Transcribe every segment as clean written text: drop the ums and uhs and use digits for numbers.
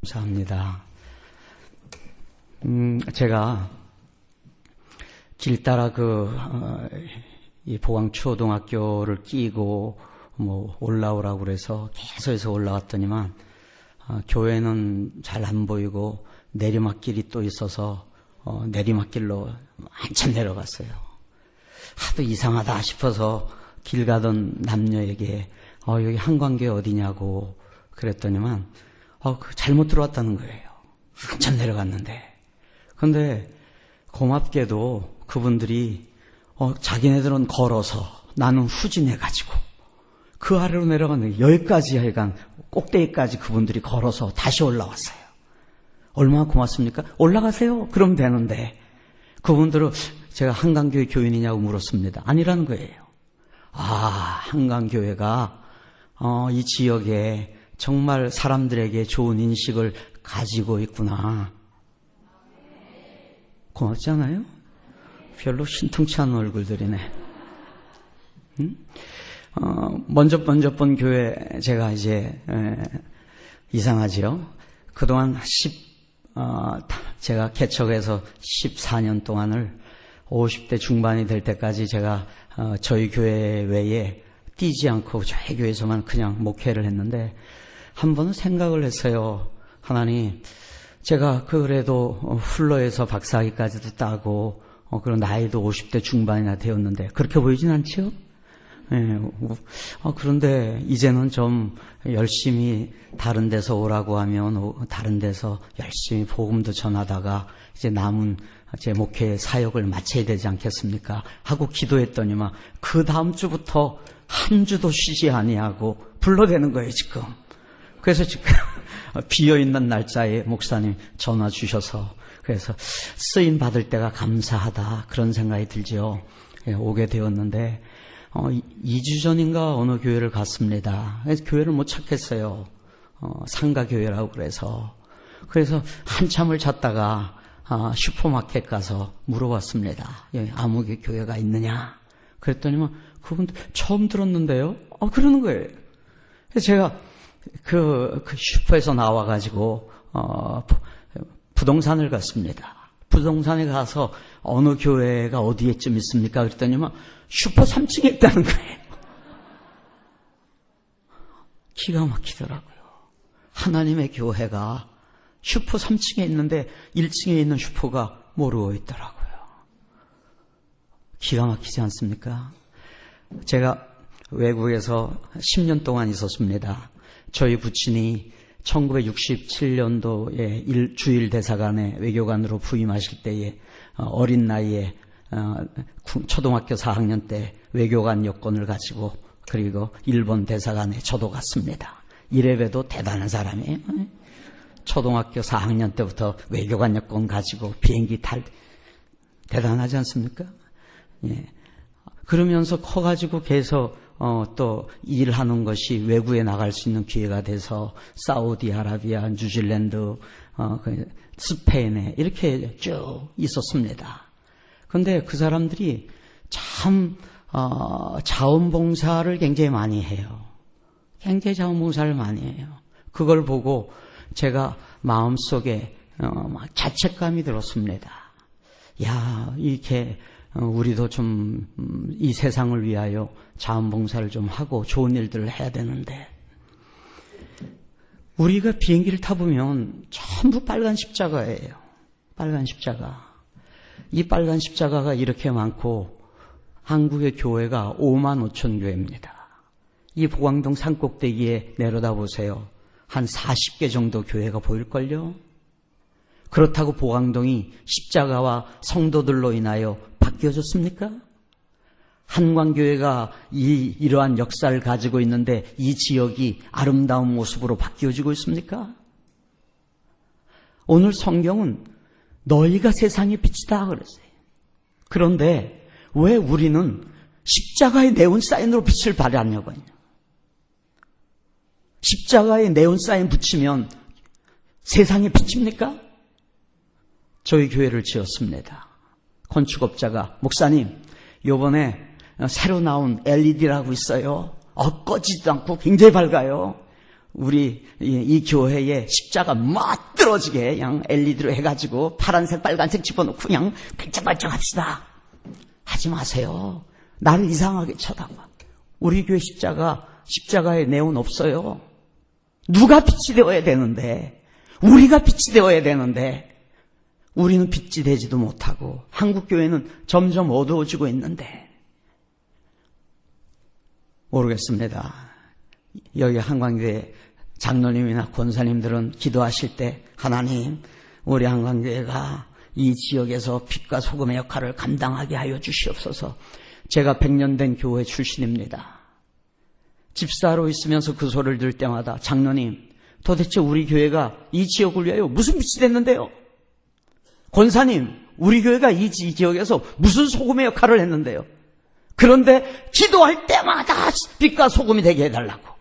감사합니다. 제가 길 따라 이 보광초등학교를 끼고 올라오라고 그래서 계속해서 올라왔더니만 교회는 잘 안 보이고 내리막길이 또 있어서 내리막길로 한참 내려갔어요. 하도 이상하다 싶어서 길 가던 남녀에게 여기 한광교회 어디냐고 그랬더니만 잘못 들어왔다는 거예요. 한참 내려갔는데. 그런데 고맙게도 그분들이 자기네들은 걸어서 나는 후진해가지고 그 아래로 내려갔는데 여기까지 하여간 꼭대기까지 그분들이 걸어서 다시 올라왔어요. 얼마나 고맙습니까? 올라가세요. 그럼 되는데 그분들은 제가 한강교회 교인이냐고 물었습니다. 아니라는 거예요. 한강교회가 이 지역에 정말 사람들에게 좋은 인식을 가지고 있구나. 고맙지 않아요? 별로 신통치 않은 얼굴들이네. 먼저 본 교회 제가 이제 이상하지요. 그동안 제가 개척해서 14년 동안을 50대 중반이 될 때까지 제가 저희 교회 외에 뛰지 않고 저희 교회에서만 그냥 목회를 했는데 한 번은 생각을 했어요. 하나님, 제가 그래도 훌러에서 박사학위까지도 따고 그런 나이도 50대 중반이나 되었는데 그렇게 보이진 않죠? 예, 그런데 이제는 좀 열심히 다른 데서 오라고 하면 다른 데서 열심히 복음도 전하다가 이제 남은 제 목회 사역을 마쳐야 되지 않겠습니까? 하고 기도했더니만 그 다음 주부터 한 주도 쉬지 아니하고 불러대는 거예요, 지금. 그래서 지금 비어있는 날짜에 목사님 전화 주셔서 그래서 쓰임 받을 때가 감사하다 그런 생각이 들죠. 예, 오게 되었는데 2주 전인가 어느 교회를 갔습니다. 그래서 교회를 못 찾겠어요. 상가교회라고 그래서 한참을 찾다가 슈퍼마켓 가서 물어봤습니다. 여기 아무개 교회가 있느냐? 그랬더니만 그분들 처음 들었는데요. 그러는 거예요. 그래서 제가 그 슈퍼에서 나와가지고 부동산을 갔습니다. 부동산에 가서 어느 교회가 어디에쯤 있습니까? 그랬더니만 슈퍼 3층에 있다는 거예요. 기가 막히더라고요. 하나님의 교회가 슈퍼 3층에 있는데 1층에 있는 슈퍼가 모르고 있더라고요. 기가 막히지 않습니까? 제가 외국에서 10년 동안 있었습니다. 저희 부친이 1967년도에 주일 대사관에 외교관으로 부임하실 때에 어린 나이에 초등학교 4학년 때 외교관 여권을 가지고 그리고 일본 대사관에 저도 갔습니다. 이래봬도 대단한 사람이에요. 초등학교 4학년 때부터 외교관 여권 가지고 비행기 탈 대단하지 않습니까? 예. 그러면서 커가지고 계속 또 일하는 것이 외국에 나갈 수 있는 기회가 돼서 사우디아라비아, 뉴질랜드, 스페인에 이렇게 쭉 있었습니다. 그런데 그 사람들이 참 자원봉사를 굉장히 많이 해요. 굉장히 자원봉사를 많이 해요. 그걸 보고 제가 마음속에 막 자책감이 들었습니다. 이렇게 우리도 좀 이 세상을 위하여 자원봉사를 좀 하고 좋은 일들을 해야 되는데 우리가 비행기를 타보면 전부 빨간 십자가예요. 빨간 십자가. 이 빨간 십자가가 이렇게 많고 한국의 교회가 5만 5천 교회입니다. 이 보광동 산꼭대기에 내려다보세요. 한 40개 정도 교회가 보일걸요? 그렇다고 보광동이 십자가와 성도들로 인하여 바뀌어졌습니까? 한광교회가 이러한 역사를 가지고 있는데 이 지역이 아름다운 모습으로 바뀌어지고 있습니까? 오늘 성경은 너희가 세상의 빛이다 그랬어요. 그런데 왜 우리는 십자가의 네온사인으로 빛을 발하려고 했냐? 십자가에 네온사인 붙이면 세상의 빛입니까? 저희 교회를 지었습니다. 건축업자가 목사님 요번에 새로 나온 LED라고 있어요. 꺼지지도 않고 굉장히 밝아요. 우리 이 교회에 십자가 멋들어지게 그냥 LED로 해가지고 파란색 빨간색 집어넣고 그냥 반짝반짝 합시다. 하지 마세요. 나를 이상하게 쳐다봐. 우리 교회 십자가에 네온 없어요. 누가 빛이 되어야 되는데, 우리가 빛이 되어야 되는데 우리는 빛이 되지도 못하고 한국교회는 점점 어두워지고 있는데, 모르겠습니다. 여기 한강교회 장로님이나 권사님들은 기도하실 때 하나님, 우리 한강교회가 이 지역에서 빛과 소금의 역할을 감당하게 하여 주시옵소서. 제가 100년 된 교회 출신입니다. 집사로 있으면서 그 소리를 들을 때마다 장로님, 도대체 우리 교회가 이 지역을 위하여 무슨 빛이 됐는데요? 권사님, 우리 교회가 이 지역에서 무슨 소금의 역할을 했는데요? 그런데 기도할 때마다 빛과 소금이 되게 해달라고.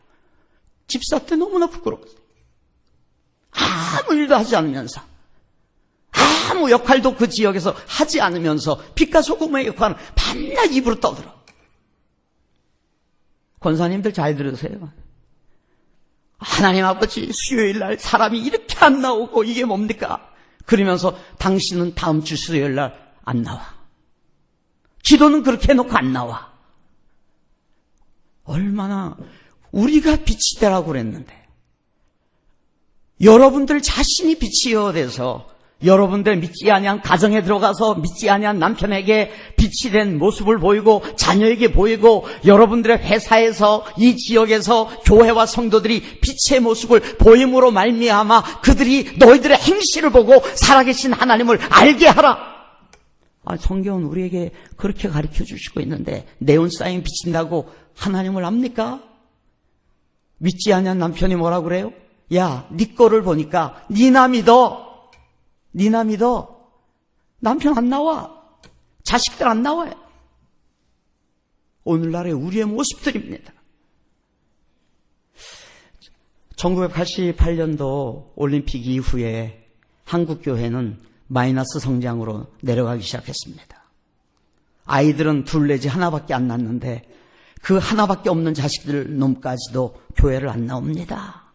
집사 때 너무나 부끄러웠어요. 아무 일도 하지 않으면서, 아무 역할도 그 지역에서 하지 않으면서 빛과 소금의 역할은 밤낮 입으로 떠들어. 권사님들 잘 들으세요. 하나님 아버지, 수요일 날 사람이 이렇게 안 나오고 이게 뭡니까? 그러면서 당신은 다음 주 수요일 날 안 나와. 기도는 그렇게 해놓고 안 나와. 얼마나 우리가 빛이 되라고 그랬는데, 여러분들 자신이 빛이어야 돼서 여러분들 믿지 아니한 가정에 들어가서 믿지 아니한 남편에게 빛이 된 모습을 보이고 자녀에게 보이고, 여러분들의 회사에서 이 지역에서 교회와 성도들이 빛의 모습을 보임으로 말미암아 그들이 너희들의 행실을 보고 살아계신 하나님을 알게 하라. 성경은 우리에게 그렇게 가르쳐 주시고 있는데 네온 사인 비친다고 하나님을 압니까? 믿지 아니한 남편이 뭐라 그래요? 야, 네 거를 보니까 니나 믿어. 남편 안 나와. 자식들 안 나와요. 오늘날의 우리의 모습들입니다. 1988년도 올림픽 이후에 한국교회는 마이너스 성장으로 내려가기 시작했습니다. 아이들은 둘 내지 하나밖에 안 낳는데 그 하나밖에 없는 자식들 놈까지도 교회를 안 나옵니다.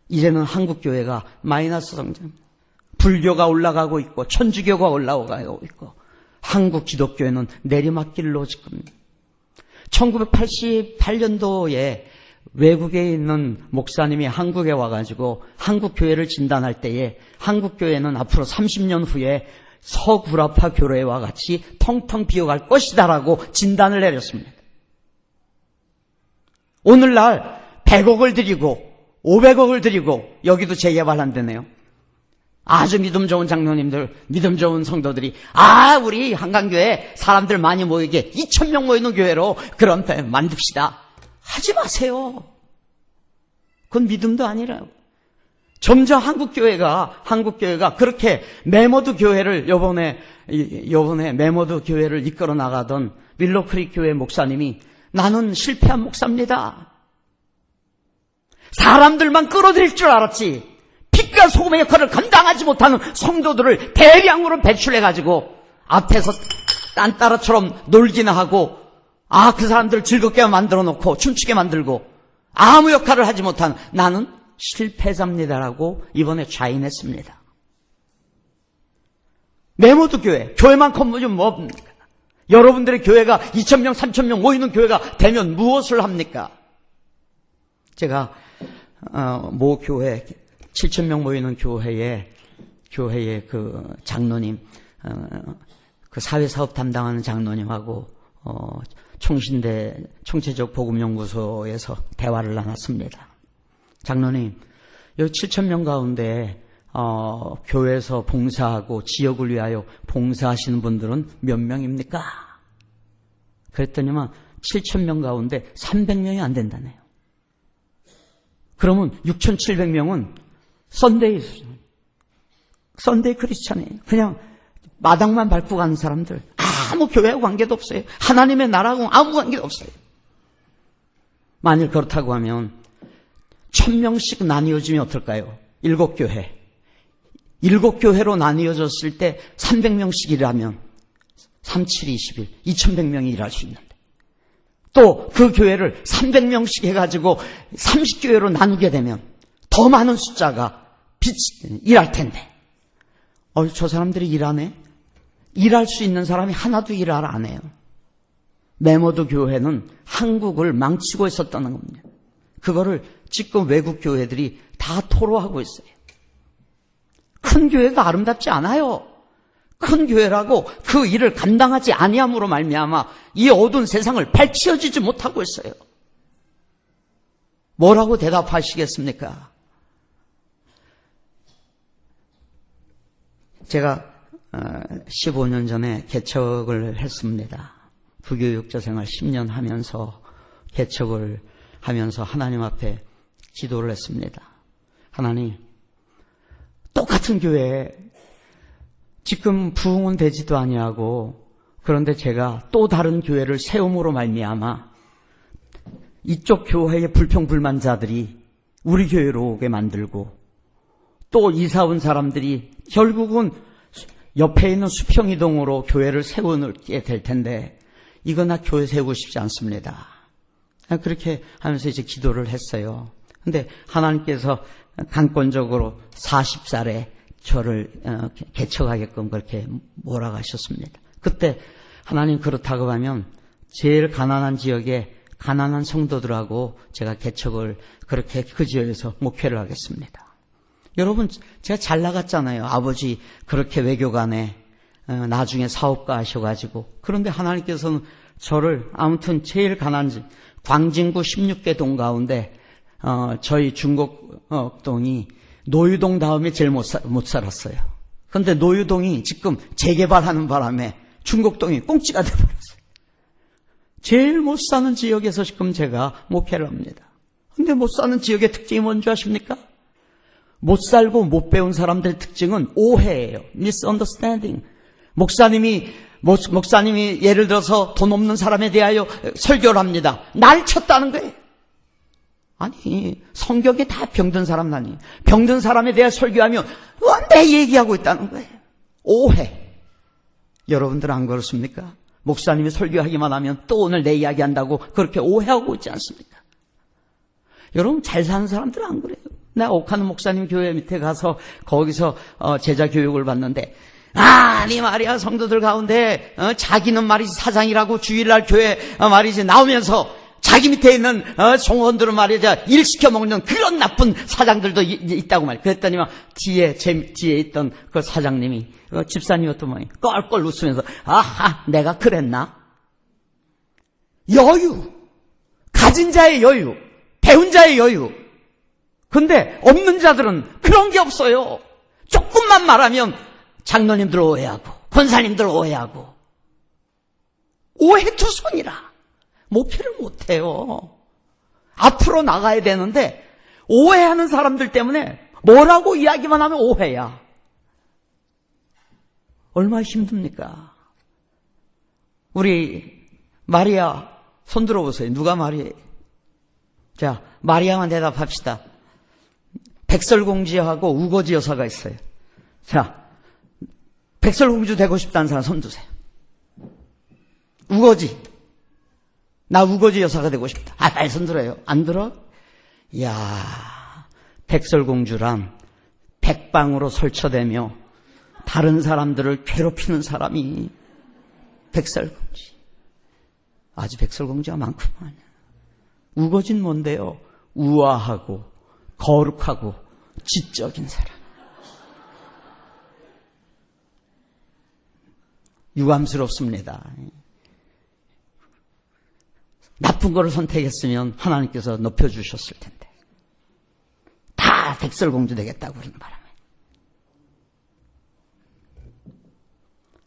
이제는 한국교회가 마이너스 성장, 불교가 올라가고 있고 천주교가 올라가고 있고 한국 기독교회는 내리막길로 지금. 1988년도에 외국에 있는 목사님이 한국에 와가지고 한국교회를 진단할 때에 한국교회는 앞으로 30년 후에 서구라파 교회와 같이 텅텅 비어갈 것이다라고 진단을 내렸습니다. 오늘날 100억을 들이고 500억을 들이고 여기도 재개발한다네요. 아주 믿음 좋은 장로님들, 믿음 좋은 성도들이 우리 한강교회 사람들 많이 모이게 2,000명 모이는 교회로 그런 데 만듭시다. 하지 마세요. 그건 믿음도 아니라요. 점점 한국교회가 그렇게 메모드 교회를 요번에 메모드 교회를 이끌어 나가던 밀로크릭 교회 목사님이 나는 실패한 목사입니다. 사람들만 끌어들일 줄 알았지 빛과 소금의 역할을 감당하지 못하는 성도들을 대량으로 배출해가지고 앞에서 딴따라처럼 놀기나 하고 그 사람들을 즐겁게 만들어 놓고 춤추게 만들고 아무 역할을 하지 못한 나는 실패자입니다라고 이번에 자인했습니다. 메모드 교회만 건물이 뭡니까? 여러분들의 교회가 2,000명, 3,000명 모이는 교회가 되면 무엇을 합니까? 제가 모 교회 7,000명 모이는 교회의 그 장로님, 그 사회사업 담당하는 장로님하고 총신대 총체적 복음연구소에서 대화를 나눴습니다. 장로님, 여기 7,000명 가운데 교회에서 봉사하고 지역을 위하여 봉사하시는 분들은 몇 명입니까? 그랬더니만 7,000명 가운데 300명이 안 된다네요. 그러면 6,700명은 썬데이 크리스찬이에요. 그냥 마당만 밟고 가는 사람들, 아무 교회하고 관계도 없어요. 하나님의 나라하고 아무 관계도 없어요. 만일 그렇다고 하면 1,000명씩 나뉘어지면 어떨까요? 7교회. 7교회로 나뉘어졌을 때 300명씩 일하면 3, 7, 21, 2,100명이 일할 수 있는데 또 그 교회를 300명씩 해가지고 30교회로 나누게 되면 더 많은 숫자가 일할 텐데. 저 사람들이 일하네? 일할 수 있는 사람이 하나도 일을 안 해요. 메모드 교회는 한국을 망치고 있었다는 겁니다. 그거를 지금 외국 교회들이 다 토로하고 있어요. 큰 교회가 아름답지 않아요. 큰 교회라고 그 일을 감당하지 아니함으로 말미암아 이 어두운 세상을 밝히어지지 못하고 있어요. 뭐라고 대답하시겠습니까? 제가 15년 전에 개척을 했습니다. 부교육자 생활 10년 하면서 개척을 하면서 하나님 앞에 기도를 했습니다. 하나님, 똑같은 교회에 지금 부흥은 되지도 아니하고 그런데 제가 또 다른 교회를 세움으로 말미암아 이쪽 교회의 불평불만자들이 우리 교회로 오게 만들고 또 이사 온 사람들이 결국은 옆에 있는 수평이동으로 교회를 세우게 될 텐데 이거 나 교회 세우고 싶지 않습니다. 그렇게 하면서 이제 기도를 했어요. 근데 하나님께서 강권적으로 40살에 저를 개척하게끔 그렇게 몰아가셨습니다. 그때 하나님 그렇다고 하면 제일 가난한 지역에 가난한 성도들하고 제가 개척을 그렇게 그 지역에서 목회를 하겠습니다. 여러분, 제가 잘 나갔잖아요. 아버지 그렇게 외교관에 나중에 사업가 하셔가지고. 그런데 하나님께서는 저를 아무튼 제일 가난한 광진구 16개 동 가운데 저희 중곡동이 노유동 다음에 제일 못 살았어요. 그런데 노유동이 지금 재개발하는 바람에 중곡동이 꽁찌가 돼버렸어요. 제일 못 사는 지역에서 지금 제가 목회를 합니다. 그런데 못 사는 지역의 특징이 뭔지 아십니까? 못 살고 못 배운 사람들의 특징은 오해예요. misunderstanding. 목사님이 예를 들어서 돈 없는 사람에 대하여 설교를 합니다. 날 쳤다는 거예요. 아니, 성경에 다 병든 사람 아니에요. 병든 사람에 대해 설교하면 내 얘기하고 있다는 거예요. 오해. 여러분들 안 그렇습니까? 목사님이 설교하기만 하면 또 오늘 내 이야기한다고 그렇게 오해하고 있지 않습니까? 여러분 잘 사는 사람들은 안 그래요. 나 옥하는 목사님 교회 밑에 가서 거기서 제자 교육을 받는데 아니 말이야 성도들 가운데 자기는 말이지 사장이라고 주일날 교회 말이지 나오면서 자기 밑에 있는 종원들은 말이야 일 시켜 먹는 그런 나쁜 사장들도 있다고 말이야. 그랬더니 막 제 뒤에 있던 그 사장님이 집사님이었던 모양이 껄껄 웃으면서 아하 내가 그랬나? 여유, 가진 자의 여유, 배운 자의 여유. 근데 없는 자들은 그런 게 없어요. 조금만 말하면 장로님들 오해하고 권사님들 오해하고 오해투성이라 목회를 못해요. 앞으로 나가야 되는데 오해하는 사람들 때문에 뭐라고 이야기만 하면 오해야. 얼마나 힘듭니까? 우리 마리아 손 들어보세요. 누가 마리아예요? 자, 마리아만 대답합시다. 백설공주하고 우거지 여사가 있어요. 자, 백설공주 되고 싶다는 사람 손 드세요. 우거지. 나 우거지 여사가 되고 싶다. 빨리 손 들어요. 안 들어? 이야, 백설공주란 백방으로 설쳐대며 다른 사람들을 괴롭히는 사람이 백설공주. 아주 백설공주가 많구만. 우거진 뭔데요? 우아하고 거룩하고 지적인 사람. 유감스럽습니다. 나쁜 거를 선택했으면 하나님께서 높여주셨을 텐데. 다 백설공주 되겠다고 그러는 바람에.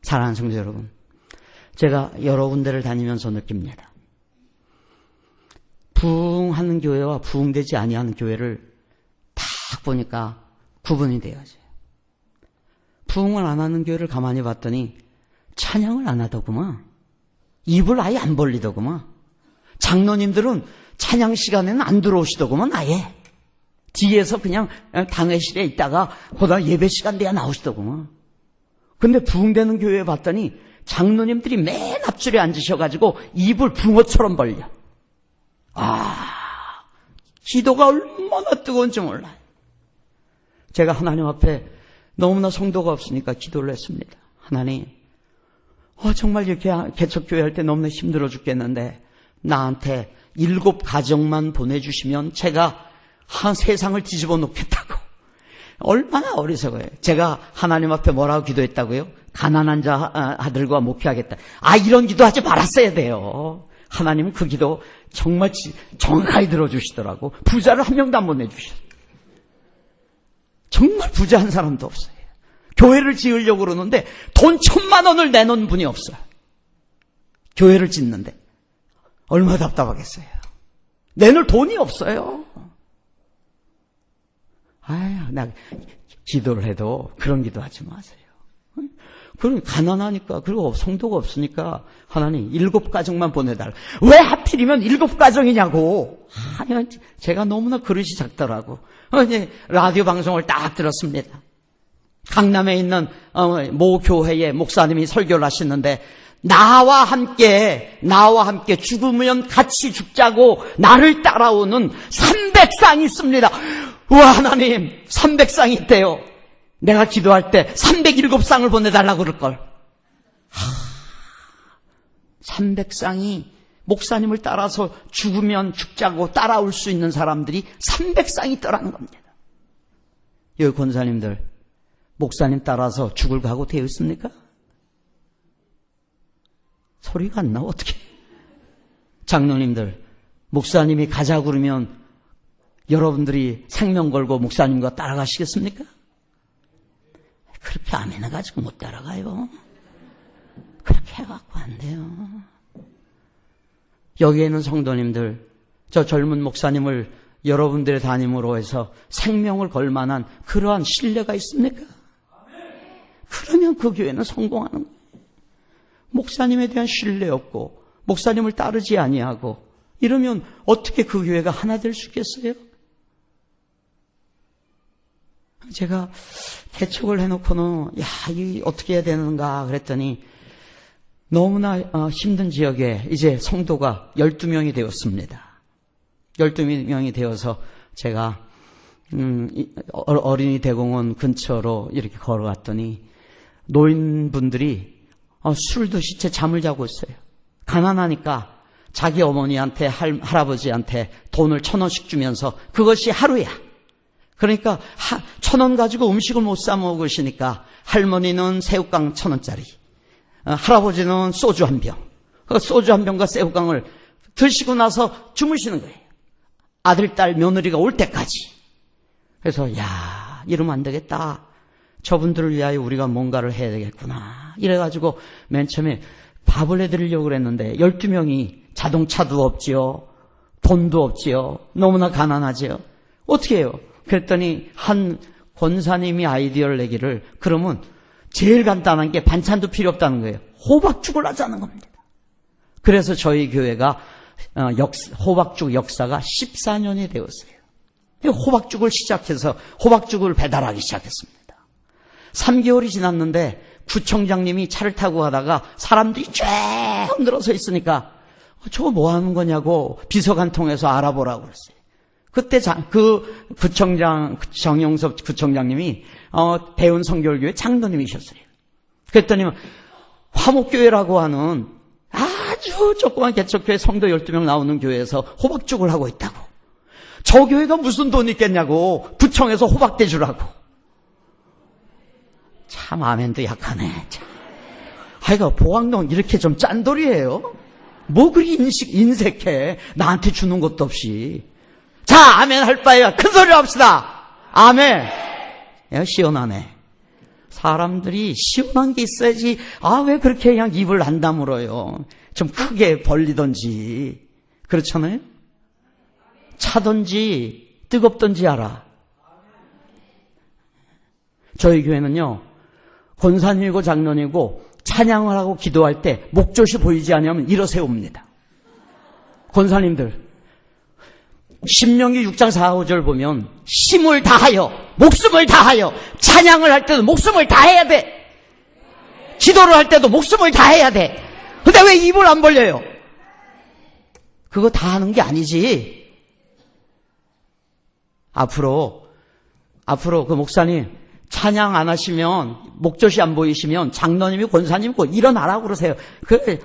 사랑하는 성도 여러분, 제가 여러 군데를 다니면서 느낍니다. 부흥하는 교회와 부흥되지 아니하는 교회를 딱 보니까 구분이 되어져요. 부흥을 안 하는 교회를 가만히 봤더니 찬양을 안 하더구만. 입을 아예 안 벌리더구만. 장로님들은 찬양 시간에는 안 들어오시더구만 아예. 뒤에서 그냥 당회실에 있다가 보다 예배 시간 돼야 나오시더구만. 근데 부흥되는 교회에 봤더니 장로님들이 맨 앞줄에 앉으셔가지고 입을 붕어처럼 벌려. 기도가 얼마나 뜨거운지 몰라요. 제가 하나님 앞에 너무나 성도가 없으니까 기도를 했습니다. 하나님, 정말 이렇게 개척교회 할 때 너무나 힘들어 죽겠는데 나한테 7 가정만 보내주시면 제가 세상을 뒤집어 놓겠다고. 얼마나 어리석어요. 제가 하나님 앞에 뭐라고 기도했다고요? 가난한 아들과 목회하겠다. 이런 기도하지 말았어야 돼요. 하나님은 그 기도 정말 정확하게 들어주시더라고. 부자를 한 명도 안 보내주셨어요. 정말 부자 한 사람도 없어요. 교회를 지으려고 그러는데 돈 1,000만 원을 내놓은 분이 없어요. 교회를 짓는데. 얼마나 답답하겠어요. 내놓을 돈이 없어요. 나 기도를 해도 그런 기도하지 마세요. 그럼 가난하니까, 그리고 성도가 없으니까 하나님 7 가정만 보내달라. 왜 하필이면 7 가정이냐고. 제가 너무나 그릇이 작더라고. 이제 라디오 방송을 딱 들었습니다. 강남에 있는 모 교회의 목사님이 설교를 하시는데 나와 함께 죽으면 같이 죽자고 나를 따라오는 300쌍이 있습니다. 우와, 하나님 300쌍이 있대요. 내가 기도할 때 307쌍을 보내달라고 그럴걸. 300쌍이 목사님을 따라서 죽으면 죽자고 따라올 수 있는 사람들이 300쌍이 있더라는 겁니다. 여기 권사님들, 목사님 따라서 죽을 각오 되어 있습니까? 소리가 안 나와, 어떻게. 장로님들, 목사님이 가자 그러면 여러분들이 생명 걸고 목사님과 따라가시겠습니까? 그렇게 안 해가지고 못 따라가요. 그렇게 해갖고 안 돼요. 여기에 있는 성도님들, 저 젊은 목사님을 여러분들의 담임으로 해서 생명을 걸 만한 그러한 신뢰가 있습니까? 그러면 그 교회는 성공하는 거예요. 목사님에 대한 신뢰 없고 목사님을 따르지 아니하고 이러면 어떻게 그 교회가 하나 될 수 있겠어요? 제가 개척을 해놓고는 이게 어떻게 해야 되는가 그랬더니 너무나 힘든 지역에 이제 성도가 12명이 되었습니다. 12명이 되어서 제가 어린이 대공원 근처로 이렇게 걸어갔더니 노인분들이 술도 시체 잠을 자고 있어요. 가난하니까 자기 어머니한테 할아버지한테 돈을 1,000원씩 주면서 그것이 하루야. 그러니까 1,000원 가지고 음식을 못 사 먹으시니까 할머니는 새우깡 1,000원짜리, 할아버지는 소주 한 병. 그 소주 한 병과 새우깡을 드시고 나서 주무시는 거예요. 아들, 딸, 며느리가 올 때까지. 그래서 이러면 안 되겠다. 저분들을 위하여 우리가 뭔가를 해야 되겠구나. 이래가지고 맨 처음에 밥을 해드리려고 그랬는데 12명이 자동차도 없지요. 돈도 없지요. 너무나 가난하지요. 어떻게 해요? 그랬더니 한 권사님이 아이디어를 내기를 그러면 제일 간단한 게 반찬도 필요 없다는 거예요. 호박죽을 하자는 겁니다. 그래서 저희 교회가 호박죽 역사가 14년이 되었어요. 호박죽을 시작해서 호박죽을 배달하기 시작했습니다. 3개월이 지났는데 구청장님이 차를 타고 가다가 사람들이 쫙 늘어서 있으니까 저거 뭐 하는 거냐고 비서관 통해서 알아보라고 그랬어요. 그때 그 구청장, 정영섭 구청장님이 대운 성결교회 장로님이셨어요. 그랬더니 화목교회라고 하는 아주 조그만 개척교회 성도 12명 나오는 교회에서 호박죽을 하고 있다고. 저 교회가 무슨 돈이 있겠냐고 구청에서 호박대 주라고. 참 아멘도 약하네. 하여가 보학농 이렇게 좀 짠돌이에요. 뭐 그리 인색해. 나한테 주는 것도 없이. 자, 아멘 할 바에야 큰 소리로 합시다. 아멘. 시원하네. 사람들이 시원한 게 있어야지. 왜 그렇게 그냥 입을 안 다물어요. 좀 크게 벌리던지. 그렇잖아요? 차던지 뜨겁던지 알아. 저희 교회는요, 권사님이고 장로님이고 찬양을 하고 기도할 때 목젖이 보이지 않으면 일어세웁니다. 권사님들, 신명기 6장 4, 5절 보면 힘을 다하여 목숨을 다하여 찬양을 할 때도 목숨을 다해야 돼. 기도를 할 때도 목숨을 다해야 돼. 근데 왜 입을 안 벌려요? 그거 다 하는 게 아니지. 앞으로 그 목사님 찬양 안 하시면, 목젖이 안 보이시면 장로님이 권사님이고 일어나라고 그러세요. 그래,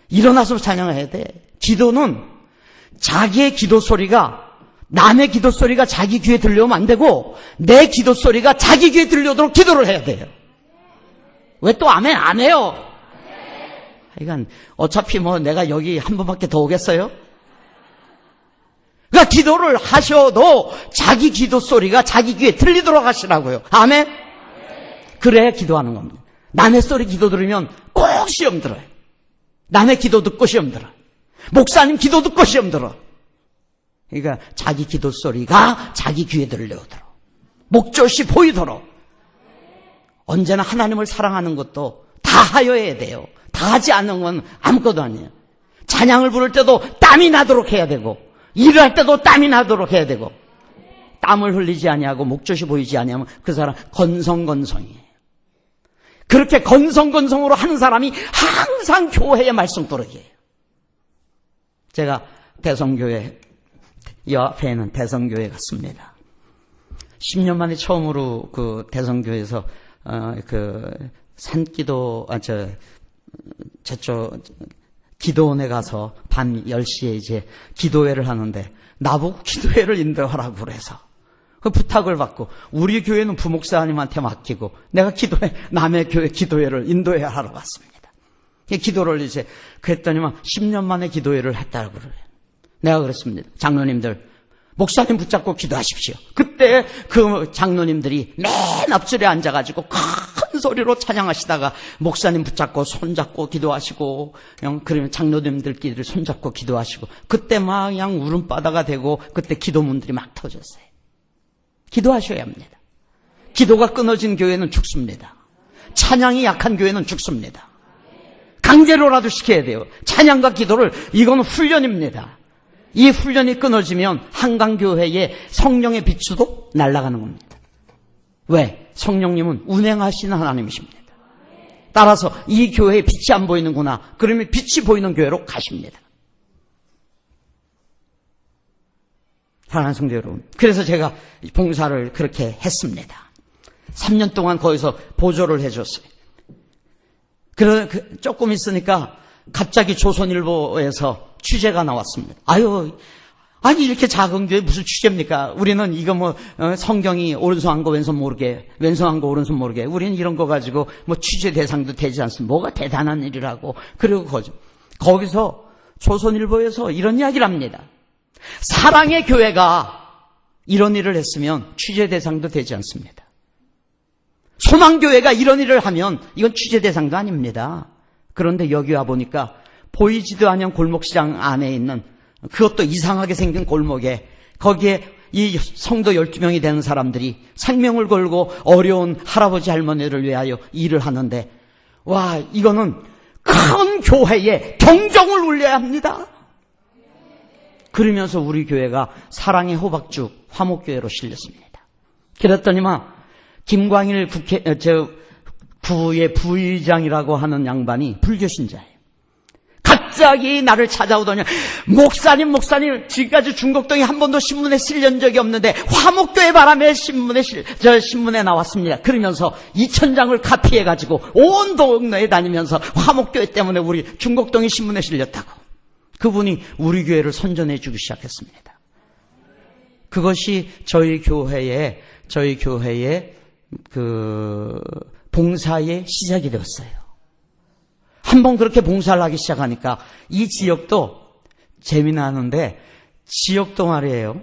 일어나서 찬양해야 돼. 기도는 자기의 기도 소리가, 남의 기도 소리가 자기 귀에 들려오면 안 되고, 내 기도 소리가 자기 귀에 들려오도록 기도를 해야 돼요. 왜 또 아멘 안 해요? 그러니까 어차피 뭐 내가 여기 한 번밖에 더 오겠어요? 그러니까 기도를 하셔도 자기 기도 소리가 자기 귀에 들리도록 하시라고요. 아멘? 그래야 기도하는 겁니다. 남의 소리 기도 들으면 꼭 시험 들어요. 남의 기도 듣고 시험 들어요. 목사님 기도 듣고 시험 들어. 그러니까 자기 기도 소리가 자기 귀에 들려오도록, 목젖이 보이도록. 언제나 하나님을 사랑하는 것도 다 하여야 돼요. 다 하지 않는 건 아무것도 아니에요. 찬양을 부를 때도 땀이 나도록 해야 되고, 일을 할 때도 땀이 나도록 해야 되고, 땀을 흘리지 아니하고 목젖이 보이지 아니하면 그 사람 건성건성이에요. 그렇게 건성건성으로 하는 사람이 항상 교회의 말씀도록이에요. 제가 대성교회, 이 앞에 있는 대성교회 갔습니다. 10년 만에 처음으로 그 대성교회에서 산기도, 저쪽 기도원에 가서 밤 10시에 이제 기도회를 하는데, 나보고 기도회를 인도하라고 그래서 그 부탁을 받고, 우리 교회는 부목사님한테 맡기고 내가 남의 교회 기도회를 인도해야 하러 갔습니다. 기도를 이제 그랬더니만 10년 만에 기도회를 했다고 그래요. 내가 그랬습니다. 장로님들, 목사님 붙잡고 기도하십시오. 그때 그 장로님들이 맨 앞줄에 앉아가지고 큰 소리로 찬양하시다가 목사님 붙잡고 손잡고 기도하시고, 그러면 장로님들끼리 손잡고 기도하시고, 그때 막 그냥 울음바다가 되고, 그때 기도문들이 막 터졌어요. 기도하셔야 합니다. 기도가 끊어진 교회는 죽습니다. 찬양이 약한 교회는 죽습니다. 강제로라도 시켜야 돼요. 찬양과 기도를, 이거는 훈련입니다. 이 훈련이 끊어지면 한강교회의 성령의 빛도 날아가는 겁니다. 왜? 성령님은 운행하시는 하나님이십니다. 따라서 이 교회에 빛이 안 보이는구나. 그러면 빛이 보이는 교회로 가십니다. 사랑하는 성도 여러분, 그래서 제가 봉사를 그렇게 했습니다. 3년 동안 거기서 보조를 해줬어요. 조금 있으니까 갑자기 조선일보에서 취재가 나왔습니다. 아니 이렇게 작은 교회 무슨 취재입니까? 우리는 이거 성경이 오른손한 거 왼손 모르게, 왼손한 거 오른손 모르게, 우리는 이런 거 가지고 취재 대상도 되지 않습니다. 뭐가 대단한 일이라고. 그리고 거기서 조선일보에서 이런 이야기를 합니다. 사랑의 교회가 이런 일을 했으면 취재 대상도 되지 않습니다. 소망교회가 이런 일을 하면 이건 취재 대상도 아닙니다. 그런데 여기 와 보니까 보이지도 않은 골목시장 안에 있는, 그것도 이상하게 생긴 골목에, 거기에 이 성도 12명이 되는 사람들이 생명을 걸고 어려운 할아버지 할머니를 위하여 일을 하는데, 와, 이거는 큰 교회에 경종을 울려야 합니다. 그러면서 우리 교회가 사랑의 호박죽 화목교회로 실렸습니다. 그랬더니만 김광일 구의 부의장이라고 하는 양반이 불교신자예요. 갑자기 나를 찾아오더니, 목사님, 지금까지 중곡동이 한 번도 신문에 실린 적이 없는데 화목교회 바람에 신문에 나왔습니다. 그러면서 2000장을 카피해가지고 온 동네에 다니면서 화목교회 때문에 우리 중곡동이 신문에 실렸다고. 그분이 우리 교회를 선전해 주기 시작했습니다. 그것이 저희 교회의 봉사의 시작이 되었어요. 한번 그렇게 봉사를 하기 시작하니까 이 지역도 재미나는데, 지역도 말이에요,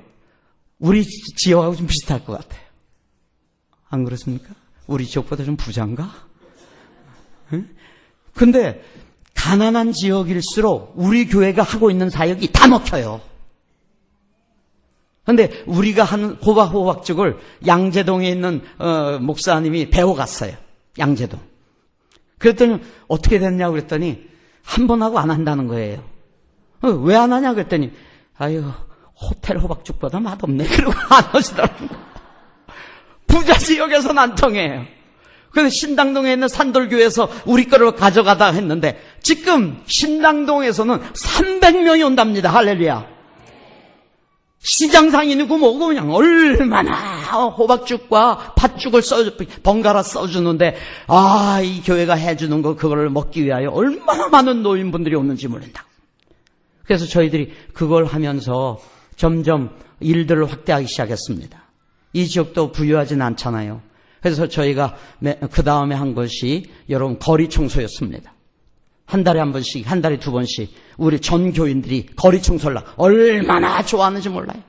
우리 지역하고 좀 비슷할 것 같아요. 안 그렇습니까? 우리 지역보다 좀 부자인가? 근데 가난한 지역일수록 우리 교회가 하고 있는 사역이 다 먹혀요. 근데 우리가 하는 호박죽을 양재동에 있는 목사님이 배워갔어요. 양재동. 그랬더니 어떻게 됐냐고 그랬더니 한 번 하고 안 한다는 거예요. 왜 안 하냐 그랬더니, 호텔 호박죽보다 맛없네. 그러고 안 하시더라고요. 부자 지역에서는 안 통해요. 그래서 신당동에 있는 산돌교회에서 우리 거를 가져가다 했는데 지금 신당동에서는 300명이 온답니다. 할렐루야. 시장상인이고 뭐고 그냥 얼마나 호박죽과 팥죽을 번갈아 써주는데 이 교회가 해주는 거 그거를 먹기 위하여 얼마나 많은 노인분들이 오는지 모른다. 그래서 저희들이 그걸 하면서 점점 일들을 확대하기 시작했습니다. 이 지역도 부유하진 않잖아요. 그래서 저희가 그 다음에 한 것이 여러분 거리 청소였습니다. 한 달에 한 번씩, 한 달에 두 번씩 우리 전 교인들이 거리 청소를 얼마나 좋아하는지 몰라요.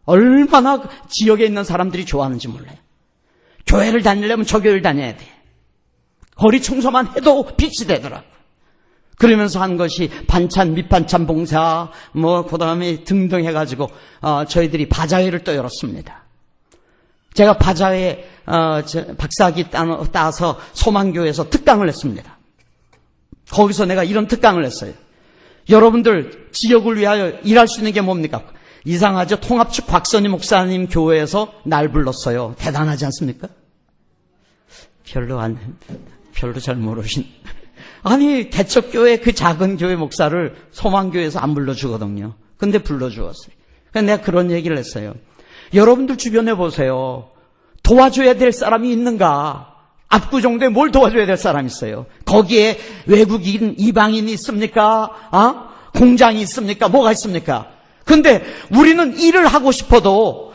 얼마나 지역에 있는 사람들이 좋아하는지 몰라요. 교회를 다니려면 저 교회를 다녀야 돼. 거리 청소만 해도 빛이 되더라고요. 그러면서 한 것이 반찬, 밑반찬 봉사, 그 다음에 등등 해가지고, 저희들이 바자회를 또 열었습니다. 제가 바자회, 박사학위 따서 소망교회에서 특강을 했습니다. 거기서 내가 이런 특강을 했어요. 여러분들 지역을 위하여 일할 수 있는 게 뭡니까? 이상하죠? 통합측 곽선희 목사님 교회에서 날 불렀어요. 대단하지 않습니까? 별로 잘 모르신. 아니, 개척교회 그 작은 교회 목사를 소망교회에서 안 불러주거든요. 근데 불러주었어요. 그래서 내가 그런 얘기를 했어요. 여러분들 주변에 보세요. 도와줘야 될 사람이 있는가? 압구정도에 뭘 도와줘야 될 사람이 있어요? 거기에 외국인, 이방인이 있습니까? 공장이 있습니까? 뭐가 있습니까? 근데 우리는 일을 하고 싶어도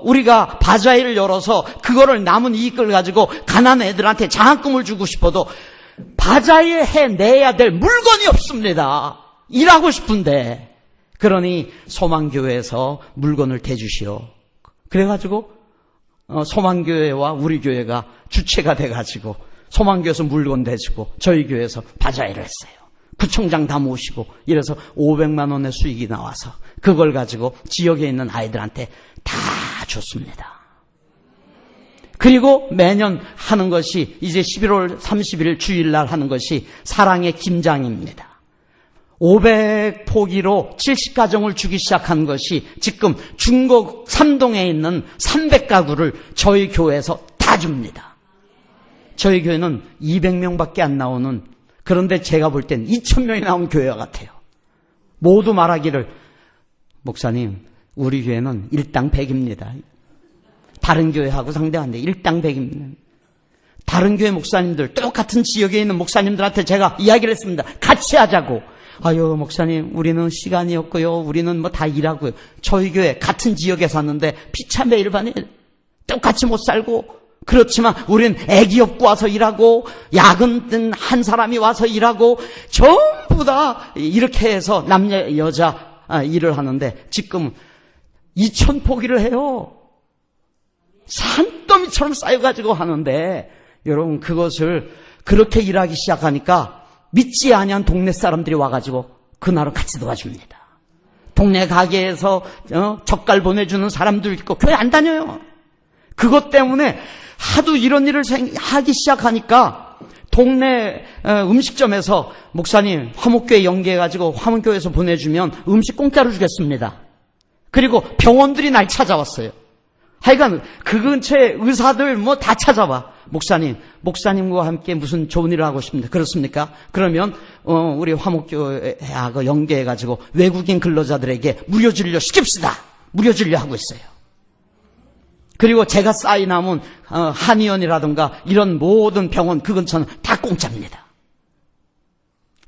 우리가 바자회를 열어서 그거를 남은 이익을 가지고 가난한 애들한테 장학금을 주고 싶어도 바자회 해내야 될 물건이 없습니다. 일하고 싶은데. 그러니 소망교회에서 물건을 대주시오. 그래가지고 소망교회와 우리 교회가 주체가 돼가지고 소망교회에서 물건 대주고 저희 교회에서 바자회를 했어요. 구청장 다 모시고 이래서 500만 원의 수익이 나와서 그걸 가지고 지역에 있는 아이들한테 다 줬습니다. 그리고 매년 하는 것이 이제 11월 30일 주일날 하는 것이 사랑의 김장입니다. 500포기로 70가정을 주기 시작한 것이 지금 중국 삼동에 있는 300가구를 저희 교회에서 다 줍니다. 저희 교회는 200명밖에 안 나오는, 그런데 제가 볼 땐 2000명이 나온 교회와 같아요. 모두 말하기를, 목사님, 우리 교회는 일당 100입니다. 다른 교회하고 상대하는데 일당 100입니다. 다른 교회 목사님들, 똑같은 지역에 있는 목사님들한테 제가 이야기를 했습니다. 같이 하자고. 아유, 목사님, 우리는 시간이 없고요. 우리는 뭐 다 일하고요. 저희 교회 같은 지역에 사는데 피차 매일 반에 똑같이 못 살고, 그렇지만 우리는 애기 업고 와서 일하고, 야근 한 사람이 와서 일하고, 전부 다 이렇게 해서 남녀, 여자 일을 하는데 지금 2000포기를 해요. 산더미처럼 쌓여가지고 하는데, 여러분, 그것을 그렇게 일하기 시작하니까 믿지 아니한 동네 사람들이 와가지고 그날은 같이 도와줍니다. 동네 가게에서 젓갈 보내주는 사람들 있고 교회 안 다녀요. 그것 때문에 하도 이런 일을 하기 시작하니까 동네 음식점에서 목사님 화목교회 연계해가지고 화목교회에서 보내주면 음식 공짜로 주겠습니다. 그리고 병원들이 날 찾아왔어요. 하여간 그 근처에 의사들 뭐 다 찾아와. 목사님과 함께 무슨 좋은 일을 하고 싶습니다. 그렇습니까? 그러면 우리 화목교회하고 연계해가지고 외국인 근로자들에게 무료 진료 시킵시다. 무료 진료 하고 있어요. 그리고 제가 사인하면 한의원이라든가 이런 모든 병원 그 근처는 다 공짜입니다.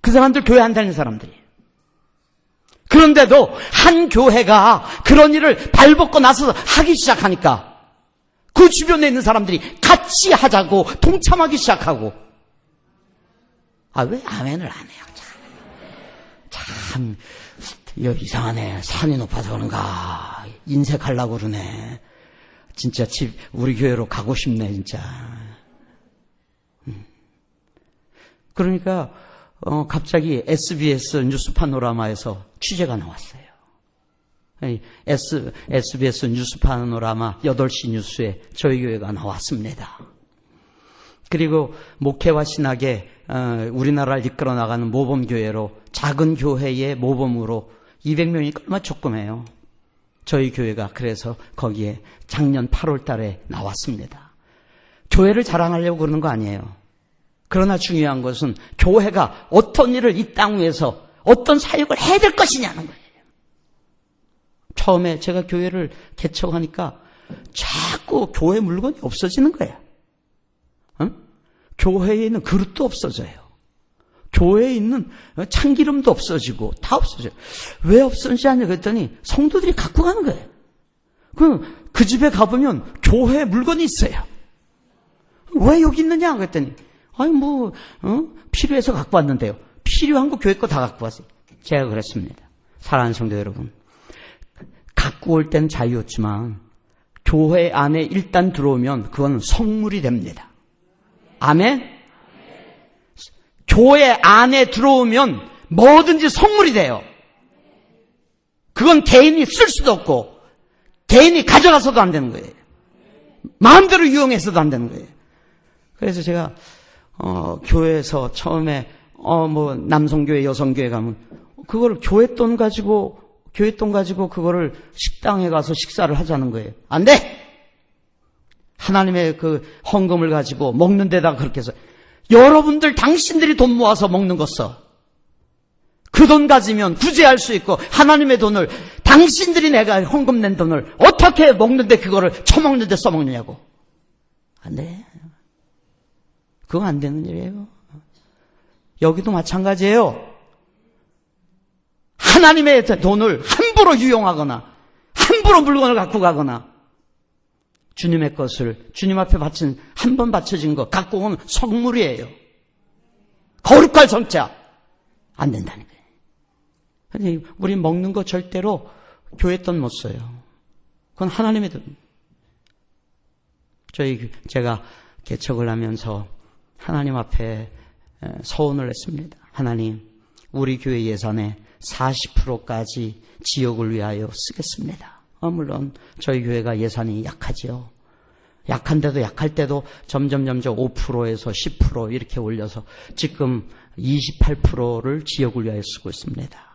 그 사람들 교회 안 다니는 사람들이에요. 그런데도 한 교회가 그런 일을 발벗고 나서 하기 시작하니까 그 주변에 있는 사람들이 같이 하자고 동참하기 시작하고. 왜 아멘을 안 해요? 참 이상하네. 산이 높아서 그런가 인색하려고 그러네. 진짜 우리 교회로 가고 싶네 진짜. 그러니까 갑자기 SBS 뉴스 파노라마에서 취재가 나왔어요. SBS 뉴스 파노라마 8시 뉴스에 저희 교회가 나왔습니다. 그리고 목회와 신학에 우리나라를 이끌어 나가는 모범교회로, 작은 교회의 모범으로 200명이 얼마 조금해요. 저희 교회가 그래서 거기에 작년 8월 달에 나왔습니다. 교회를 자랑하려고 그러는 거 아니에요. 그러나 중요한 것은 교회가 어떤 일을 이 땅 위에서 어떤 사역을 해야 될 것이냐는 거예요. 처음에 제가 교회를 개척하니까 자꾸 교회 물건이 없어지는 거예요. 교회에 있는 그릇도 없어져요. 교회에 있는 참기름도 없어지고 다 없어져요. 왜 없어지지 않냐 그랬더니 성도들이 갖고 가는 거예요. 그 집에 가보면 교회 물건이 있어요. 왜 여기 있느냐 그랬더니 필요해서 갖고 왔는데요. 필요한 거 교회 거 다 갖고 왔어요. 제가 그랬습니다. 사랑하는 성도 여러분, 갖고 올 땐 자유였지만 교회 안에 일단 들어오면 그건 성물이 됩니다. 아멘? 교회 안에 들어오면 뭐든지 성물이 돼요. 그건 개인이 쓸 수도 없고 개인이 가져가서도 안 되는 거예요. 마음대로 이용해서도 안 되는 거예요. 그래서 제가 교회에서 처음에 남성교회, 여성교회 가면 그거를 교회 돈 가지고 그거를 식당에 가서 식사를 하자는 거예요. 안 돼! 하나님의 그 헌금을 가지고 먹는 데다가 그렇게 해서 여러분들 당신들이 돈 모아서 먹는 것 써. 그 돈 가지면 구제할 수 있고 하나님의 돈을 당신들이 내가 헌금 낸 돈을 어떻게 먹는데 그거를 처먹는데 써먹느냐고. 안 돼. 그건 안 되는 일이에요. 여기도 마찬가지예요. 하나님의 돈을 함부로 유용하거나 함부로 물건을 갖고 가거나 주님의 것을 주님 앞에 한 번 바쳐진 거 갖고 오면 성물이에요. 거룩할 성자 안 된다는 거예요. 우리 먹는 거 절대로 교회 돈 못 써요. 그건 하나님의 돈. 제가 개척을 하면서 하나님 앞에 서원을 했습니다. 하나님, 우리 교회 예산의 40%까지 지역을 위하여 쓰겠습니다. 물론 저희 교회가 예산이 약하지요. 약한데도 약할 때도 점점 5%에서 10% 이렇게 올려서 지금 28%를 지역을 위하여 쓰고 있습니다.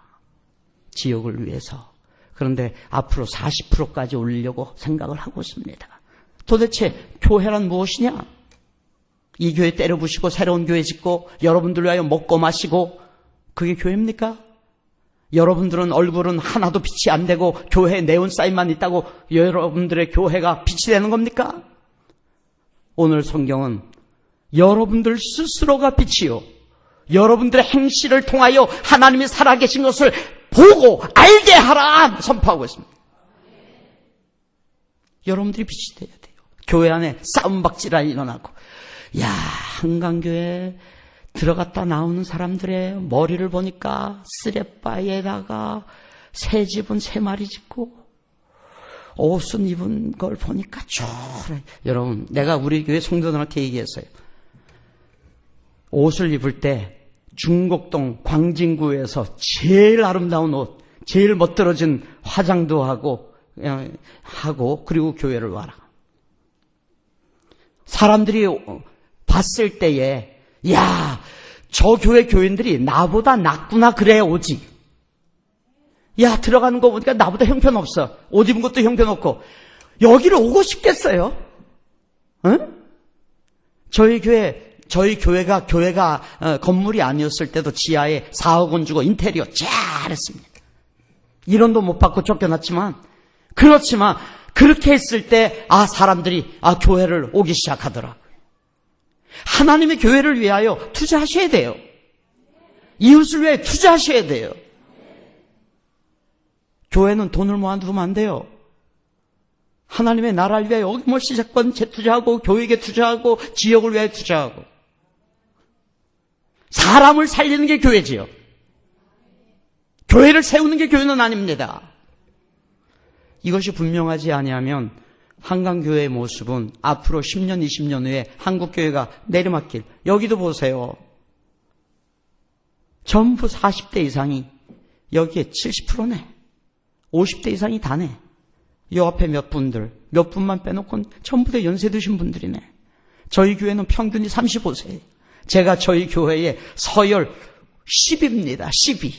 지역을 위해서. 그런데 앞으로 40%까지 올리려고 생각을 하고 있습니다. 도대체 교회란 무엇이냐? 이 교회 때려부시고 새로운 교회 짓고 여러분들 위하여 먹고 마시고 그게 교회입니까? 여러분들은 얼굴은 하나도 빛이 안 되고 교회에 네온 사인만 있다고 여러분들의 교회가 빛이 되는 겁니까? 오늘 성경은 여러분들 스스로가 빛이요 여러분들의 행실을 통하여 하나님이 살아계신 것을 보고 알게 하라 선포하고 있습니다. 여러분들이 빛이 돼야 돼요. 교회 안에 싸움박질이 일어나고 한강교회 들어갔다 나오는 사람들의 머리를 보니까 쓰레빠에다가 새 집은 새 마리 짓고 옷은 입은 걸 보니까 좋래. 여러분, 내가 우리 교회 성도들한테 얘기했어요. 옷을 입을 때 중곡동 광진구에서 제일 아름다운 옷, 제일 멋들어진 화장도 하고 그리고 교회를 와라. 사람들이 봤을 때에 저 교회 교인들이 나보다 낫구나 그래야 오지. 들어가는 거 보니까 나보다 형편없어. 옷 입은 것도 형편없고 여기를 오고 싶겠어요? 응? 저희 교회가 건물이 아니었을 때도 지하에 4억 원 주고 인테리어 잘했습니다. 1원도 못 받고 쫓겨났지만 그렇지만 그렇게 했을 때 사람들이 교회를 오기 시작하더라. 하나님의 교회를 위하여 투자하셔야 돼요. 이웃을 위해 투자하셔야 돼요. 교회는 돈을 모아두면 안 돼요. 하나님의 나라를 위하여 어김없이 자꾸 재투자하고 교육에 투자하고 지역을 위하여 투자하고 사람을 살리는 게 교회지요. 교회를 세우는 게 교회는 아닙니다. 이것이 분명하지 아니하면 한강교회의 모습은 앞으로 10년, 20년 후에 한국교회가 내리막길. 여기도 보세요. 전부 40대 이상이 여기에 70%네. 50대 이상이 다네. 요 앞에 몇 분만 빼놓고는 전부 다 연세 드신 분들이네. 저희 교회는 평균이 35세. 제가 저희 교회에 서열 10입니다. 10위.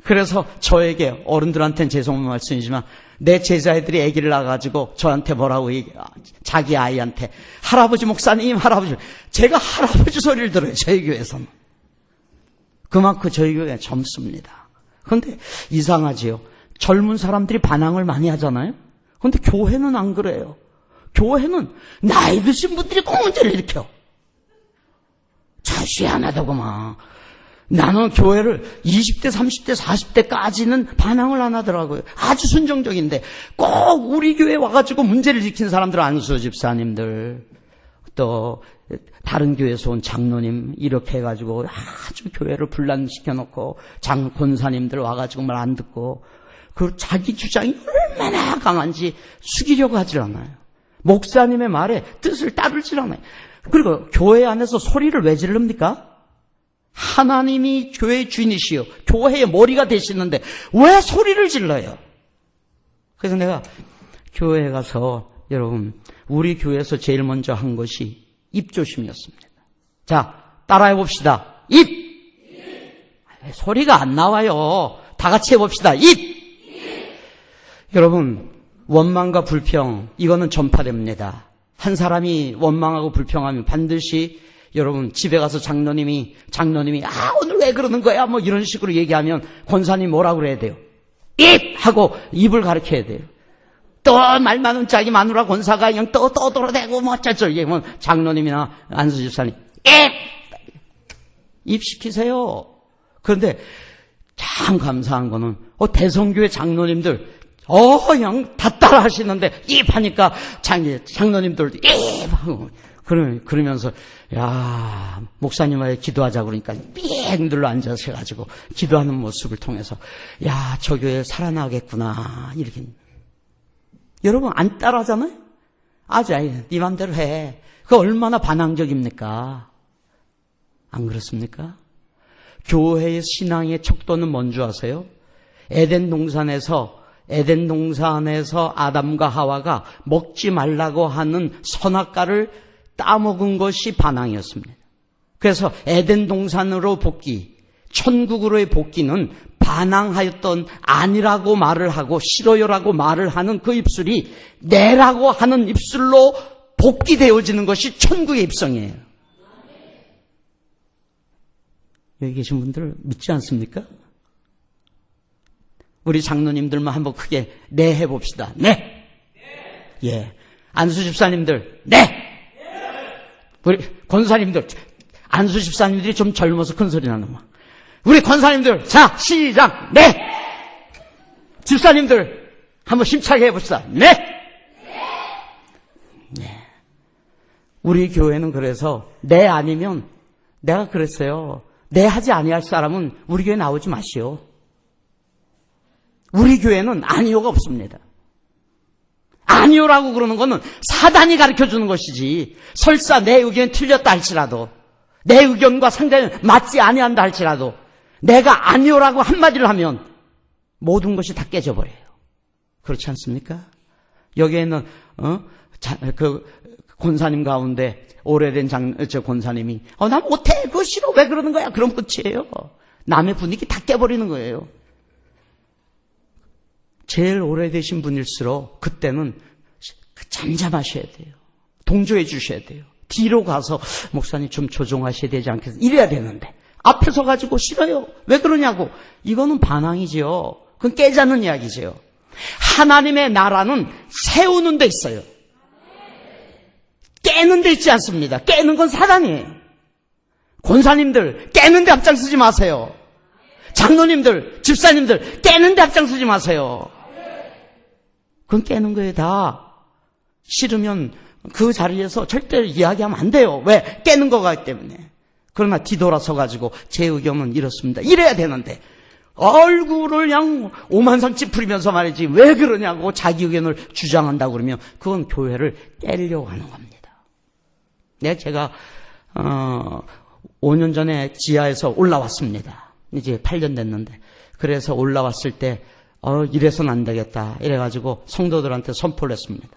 그래서 저에게, 어른들한테는 죄송한 말씀이지만 내 제자애들이 아기를 낳아가지고 저한테 뭐라고 자기 아이한테 할아버지 목사님, 할아버지. 제가 할아버지 소리를 들어요. 저희 교회에서는. 그만큼 저희 교회가 젊습니다. 그런데 이상하지요. 젊은 사람들이 반항을 많이 하잖아요. 그런데 교회는 안 그래요. 교회는 나이 드신 분들이 꼭 문제를 일으켜. 참 희한하다구만. 나는 교회를 20대, 30대, 40대까지는 반항을 안 하더라고요. 아주 순종적인데 꼭 우리 교회에 와가지고 문제를 일으킨 사람들, 안수 집사님들, 또 다른 교회에서 온 장로님 이렇게 해가지고 아주 교회를 분란시켜놓고 권사님들 와가지고 말 안 듣고 그 자기 주장이 얼마나 강한지 숙이려고 하질 않아요. 목사님의 말에 뜻을 따르질 않아요. 그리고 교회 안에서 소리를 왜 지릅니까? 하나님이 교회의 주인이시요 교회의 머리가 되시는데 왜 소리를 질러요? 그래서 내가 교회에 가서 여러분, 우리 교회에서 제일 먼저 한 것이 입조심이었습니다. 자, 따라해 봅시다. 입! 소리가 안 나와요. 다 같이 해봅시다. 입! 여러분, 원망과 불평, 이거는 전파됩니다. 한 사람이 원망하고 불평하면 반드시 여러분 집에 가서 장로님이 오늘 왜 그러는 거야? 뭐 이런 식으로 얘기하면 권사님 뭐라고 그래야 돼요? 입! 하고 입을 가르쳐야 돼요. 또 말 많은 자기 마누라 권사가 그냥 또 떠들어대고 뭐 어쩌죠. 이게 뭐 장로님이나 안수 집사님 입 시키세요. 그런데 참 감사한 거는 대성교회 장로님들 그냥 다 따라 하시는데 입 하니까 장로님들도 입 하고 그러면서 야, 목사님하고 기도하자 그러니까 삐 눌러 앉으셔가지고 기도하는 모습을 통해서 야, 저 교회 살아나겠구나 이렇게. 여러분 안 따라하잖아요? 네 맘대로 해. 그거 얼마나 반항적입니까? 안 그렇습니까? 교회의 신앙의 척도는 뭔지 아세요? 에덴 동산에서 아담과 하와가 먹지 말라고 하는 선악과를 따먹은 것이 반항이었습니다. 그래서 에덴 동산으로 복귀, 천국으로의 복귀는 반항하였던 아니라고 말을 하고 싫어요라고 말을 하는 그 입술이 네라고 하는 입술로 복귀되어지는 것이 천국의 입성이에요. 여기 계신 분들 믿지 않습니까? 우리 장로님들만 한번 크게 네 해봅시다. 네. 예. 안수 집사님들 네. 우리 권사님들, 안수 집사님들이 좀 젊어서 큰 소리 나는 거. 우리 권사님들, 자, 시작! 네! 집사님들, 한번 힘차게 해봅시다. 네! 네. 우리 교회는 그래서, 네 아니면, 내가 그랬어요. 네 하지 아니할 사람은 우리 교회 나오지 마시오. 우리 교회는 아니오가 없습니다. 아니오라고 그러는 거는 사단이 가르쳐주는 것이지, 설사 내 의견이 틀렸다 할지라도, 내 의견과 상당히 맞지 아니한다 할지라도 내가 아니오라고 한마디를 하면 모든 것이 다 깨져버려요. 그렇지 않습니까? 여기에는 그 권사님 가운데 오래된 권사님이 나 못해, 그거 싫어, 왜 그러는 거야? 그럼 끝이에요. 남의 분위기 다 깨버리는 거예요. 제일 오래되신 분일수록 그때는 잠잠하셔야 돼요. 동조해 주셔야 돼요. 뒤로 가서 목사님 좀 조종하셔야 되지 않겠어요? 이래야 되는데 앞에서 가지고 싫어요, 왜 그러냐고, 이거는 반항이죠. 그건 깨자는 이야기죠. 하나님의 나라는 세우는 데 있어요. 깨는 데 있지 않습니다. 깨는 건 사단이에요. 권사님들 깨는 데 앞장서지 마세요. 장로님들, 집사님들 깨는 데 앞장서지 마세요. 그건 깨는 거예요. 다 싫으면 그 자리에서 절대 이야기하면 안 돼요. 왜? 깨는 거기 때문에. 그러나 뒤돌아서 가지고 제 의견은 이렇습니다, 이래야 되는데 얼굴을 그냥 오만상 찌푸리면서 말이지 왜 그러냐고 자기 의견을 주장한다고 그러면 그건 교회를 깨려고 하는 겁니다. 제가 5년 전에 지하에서 올라왔습니다. 이제 8년 됐는데, 그래서 올라왔을 때 이래서는 안 되겠다 이래가지고 성도들한테 선포를 했습니다.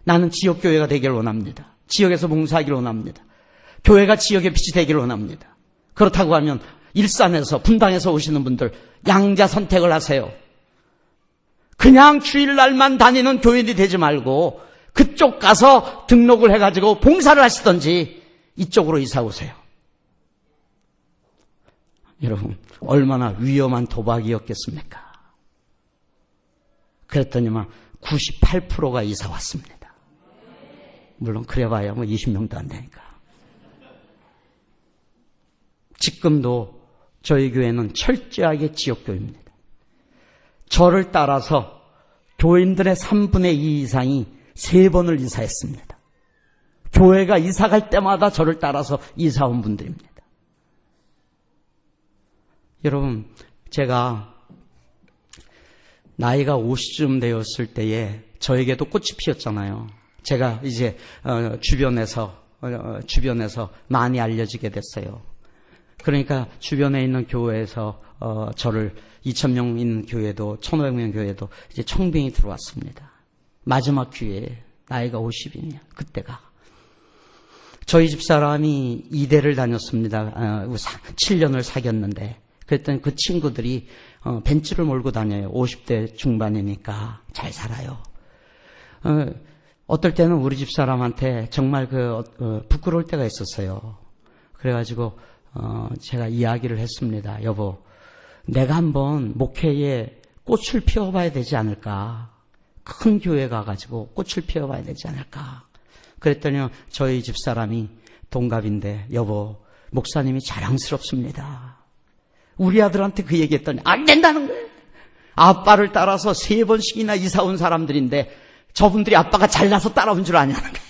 나는 지역교회가 되기를 원합니다. 지역에서 봉사하기를 원합니다. 교회가 지역의 빛이 되기를 원합니다. 그렇다고 하면 일산에서 분당에서 오시는 분들 양자 선택을 하세요. 그냥 주일날만 다니는 교인이 되지 말고 그쪽 가서 등록을 해가지고 봉사를 하시든지 이쪽으로 이사 오세요. 여러분, 얼마나 위험한 도박이었겠습니까? 그랬더니만 98%가 이사 왔습니다. 물론 그래봐야 20명도 안 되니까. 지금도 저희 교회는 철저하게 지역교회입니다. 저를 따라서 교인들의 3분의 2 이상이 3번을 이사했습니다. 교회가 이사갈 때마다 저를 따라서 이사 온 분들입니다. 여러분, 제가 나이가 50쯤 되었을 때에 저에게도 꽃이 피었잖아요. 제가 이제 주변에서 많이 알려지게 됐어요. 그러니까 주변에 있는 교회에서 저를 2,000명 있는 교회도 1,500명 교회도 이제 청빙이 들어왔습니다. 마지막 기회에 나이가 50이냐 그때가. 저희 집사람이 이대를 다녔습니다. 7년을 사귀었는데 그랬더니 그 친구들이 벤츠를 몰고 다녀요. 50대 중반이니까 잘 살아요. 어떨 때는 우리 집사람한테 정말 부끄러울 때가 있었어요. 그래가지고 제가 이야기를 했습니다. 여보, 내가 한번 목회에 꽃을 피워봐야 되지 않을까? 큰 교회 가가지고 꽃을 피워봐야 되지 않을까? 그랬더니 저희 집사람이 동갑인데, 여보, 목사님이 자랑스럽습니다. 우리 아들한테 그 얘기했더니 안 된다는 거예요. 아빠를 따라서 3번씩이나 이사 온 사람들인데 저분들이 아빠가 잘나서 따라온 줄 아냐는 거예요.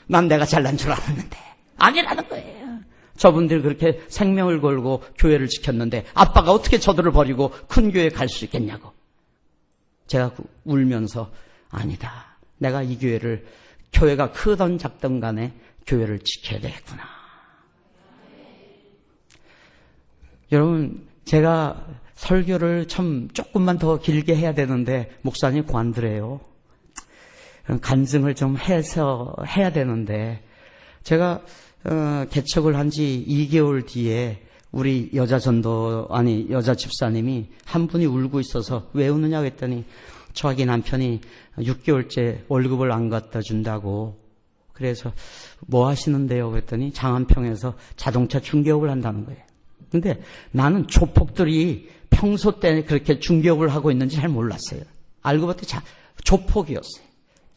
난 내가 잘난 줄 알았는데 아니라는 거예요. 저분들이 그렇게 생명을 걸고 교회를 지켰는데 아빠가 어떻게 저들을 버리고 큰 교회에 갈 수 있겠냐고. 제가 울면서 아니다. 내가 이 교회를, 교회가 크던 작던 간에 교회를 지켜야 되겠구나. 여러분, 제가 설교를 참 조금만 더 길게 해야 되는데 목사님 관두래요. 간증을 좀 해서 해야 되는데, 제가 개척을 한 지 2개월 뒤에 우리 여자 집사님이 한 분이 울고 있어서 왜 우느냐고 했더니 저기 남편이 6개월째 월급을 안 갖다 준다고. 그래서 뭐 하시는데요? 그랬더니 장안평에서 자동차 중개업을 한다는 거예요. 근데 나는 조폭들이 평소 때 그렇게 중개업을 하고 있는지 잘 몰랐어요. 알고 봤더니 조폭이었어요.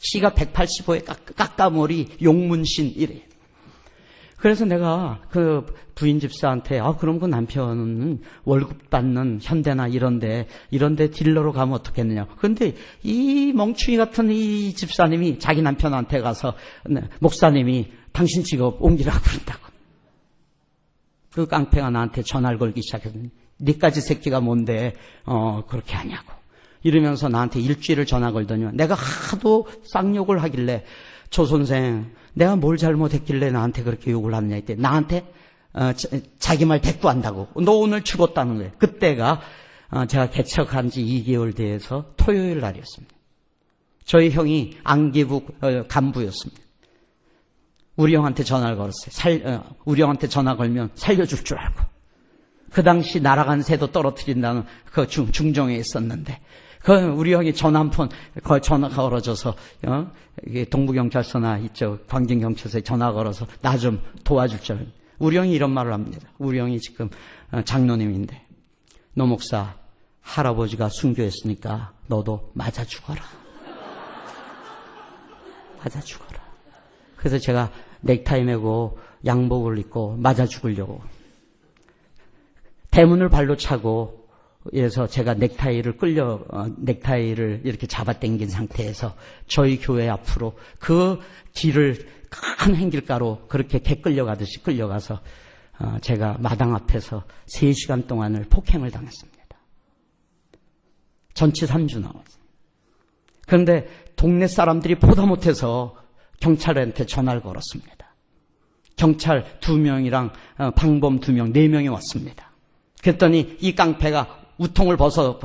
키가 185에 까까머리, 용문신 이래. 그래서 내가 그 부인 집사한테 그럼 그 남편은 월급 받는 현대나 이런데 딜러로 가면 어떻겠느냐. 그런데 이 멍충이 같은 이 집사님이 자기 남편한테 가서 목사님이 당신 직업 옮기라고 그런다고. 그 깡패가 나한테 전화를 걸기 시작했더니 니까지 새끼가 뭔데 그렇게 하냐고. 이러면서 나한테 일주일을 전화 걸더니 내가 하도 쌍욕을 하길래 조 선생 내가 뭘 잘못했길래 나한테 그렇게 욕을 하느냐 했더니 나한테 자기 말 대꾸한다고. 너 오늘 죽었다는 거예요. 그때가 제가 개척한 지 2개월 돼서 토요일 날이었습니다. 저희 형이 안기부 간부였습니다. 우리 형한테 전화를 걸었어요. 우리 형한테 전화 걸면 살려줄 줄 알고. 그 당시 날아간 새도 떨어뜨린다는 그 중정에 있었는데, 우리 형이 전화 한 번, 전화가 걸어져서, 동부경찰서나 이쪽 광진경찰서에 전화 걸어서 나 좀 도와줄 줄 알고. 우리 형이 이런 말을 합니다. 우리 형이 지금 장로님인데, 노 목사, 할아버지가 순교했으니까 너도 맞아 죽어라. 맞아 죽어라. 그래서 제가 넥타이 메고 양복을 입고 맞아 죽으려고. 대문을 발로 차고, 그래서 제가 넥타이를 이렇게 잡아당긴 상태에서 저희 교회 앞으로 그 길을 큰 행길가로 그렇게 개 끌려가듯이 끌려가서 제가 마당 앞에서 3시간 동안을 폭행을 당했습니다. 전치 3주 나왔어요. 그런데 동네 사람들이 보다 못해서 경찰한테 전화를 걸었습니다. 경찰 2명이랑 방범 2명, 4명이 왔습니다. 그랬더니 이 깡패가 우통을 벗어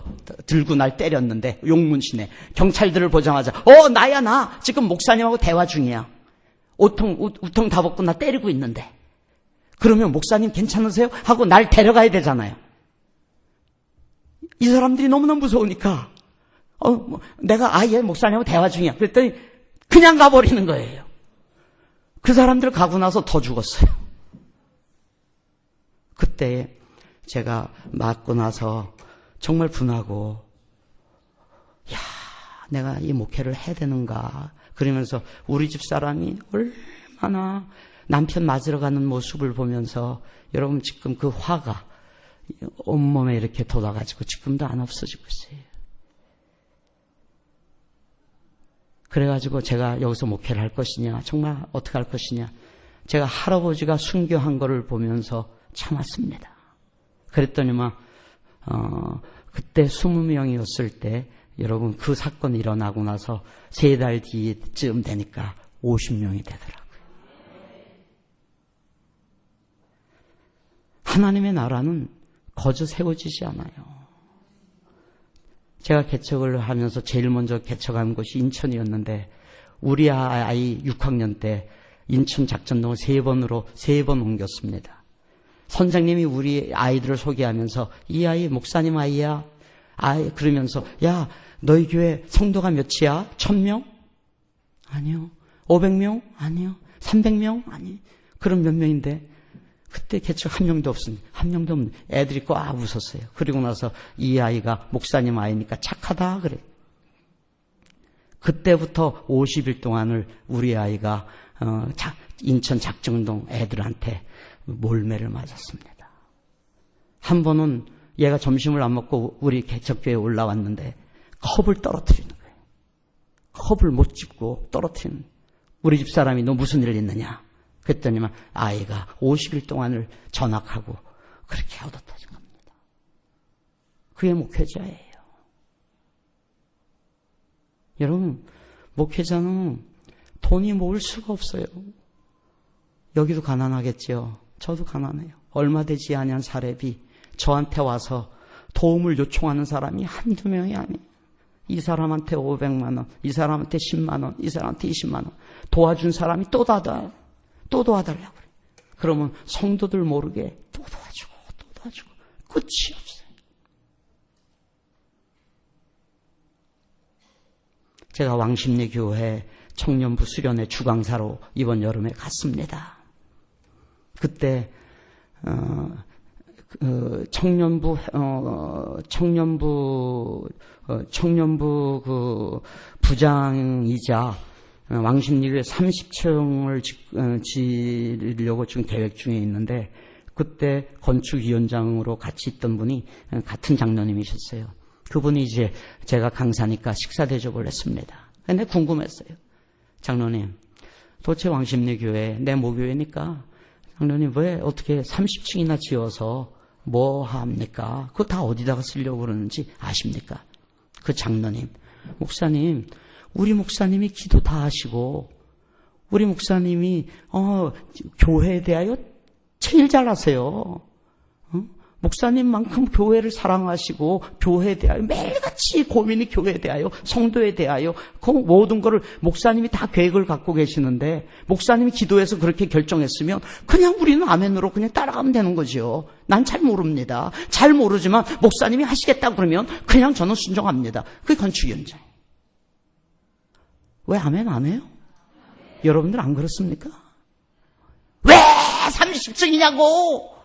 들고 날 때렸는데 용문신에 경찰들을 보자마자 나야 나 지금 목사님하고 대화 중이야. 우통 다 벗고 나 때리고 있는데 그러면 목사님 괜찮으세요? 하고 날 데려가야 되잖아요. 이 사람들이 너무나 무서우니까 내가 아예 목사님하고 대화 중이야. 그랬더니 그냥 가버리는 거예요. 그 사람들 가고 나서 더 죽었어요. 그때 제가 맞고 나서 정말 분하고 야, 내가 이 목회를 해야 되는가 그러면서 우리 집 사람이 얼마나 남편 맞으러 가는 모습을 보면서 여러분 지금 그 화가 온몸에 이렇게 돋아가지고 지금도 안 없어지고 있어요. 그래가지고 제가 여기서 목회를 할 것이냐, 정말 어떻게 할 것이냐, 제가 할아버지가 순교한 거를 보면서 참았습니다. 그랬더니만 그때 20명이었을 때 여러분 그 사건이 일어나고 나서 3달 뒤쯤 되니까 50명이 되더라고요. 하나님의 나라는 거저 세워지지 않아요. 제가 개척을 하면서 제일 먼저 개척한 곳이 인천이었는데 우리 아이 6학년 때 인천 작전동을 3번 옮겼습니다. 선생님이 우리 아이들을 소개하면서 이 아이 목사님 아이야. 그러면서 야, 너희 교회 성도가 몇이야? 1000명? 아니요. 500명? 아니요. 300명? 아니. 그럼 몇 명인데? 그때 개척 한 명도 없습니다. 한 명도 없는 애들이 꽉 웃었어요. 그리고 나서 이 아이가 목사님 아이니까 착하다 그래. 그때부터 50일 동안을 우리 아이가 인천 작정동 애들한테 몰매를 맞았습니다. 한 번은 얘가 점심을 안 먹고 우리 개척교회에 올라왔는데 컵을 떨어뜨리는 거예요. 컵을 못 짚고 떨어뜨리는. 우리 집 사람이 너 무슨 일 있느냐? 그랬더니만 아이가 50일 동안을 전학하고 그렇게 얻어터진 겁니다. 그게 목회자예요. 여러분, 목회자는 돈이 모을 수가 없어요. 여기도 가난하겠죠. 저도 가난해요. 얼마 되지 아니한 사례비 저한테 와서 도움을 요청하는 사람이 한두 명이 아니에요. 이 사람한테 500만 원, 이 사람한테 10만 원, 이 사람한테 20만 원 도와준 사람이 또 도와달라고 그래요. 그러면 성도들 모르게 또 도와주고 끝이 없어요. 제가 왕십리교회 청년부 수련회 주강사로 이번 여름에 갔습니다. 그때 청년부 그 부장이자 왕십리교회 30층을 지으려고 지금 계획 중에 있는데 그때 건축위원장으로 같이 있던 분이 같은 장로님이셨어요. 그분이 이제 제가 강사니까 식사 대접을 했습니다. 근데 궁금했어요. 장로님, 도대체 왕십리교회 내 모교회니까 장로님 왜 어떻게 30층이나 지어서 뭐 합니까? 그거 다 어디다가 쓰려고 그러는지 아십니까? 그 장로님, 목사님, 우리 목사님이 기도 다 하시고 우리 목사님이 교회에 대하여 제일 잘하세요. 목사님만큼 교회를 사랑하시고 교회에 대하여 매일같이 고민이 교회에 대하여 성도에 대하여 그 모든 거를 목사님이 다 계획을 갖고 계시는데 목사님이 기도해서 그렇게 결정했으면 그냥 우리는 아멘으로 그냥 따라가면 되는 거죠. 난 잘 모릅니다. 잘 모르지만 목사님이 하시겠다고 그러면 그냥 저는 순종합니다. 그게 건축위원장. 왜 아멘 안 해요? 여러분들 안 그렇습니까? 왜 30층이냐고!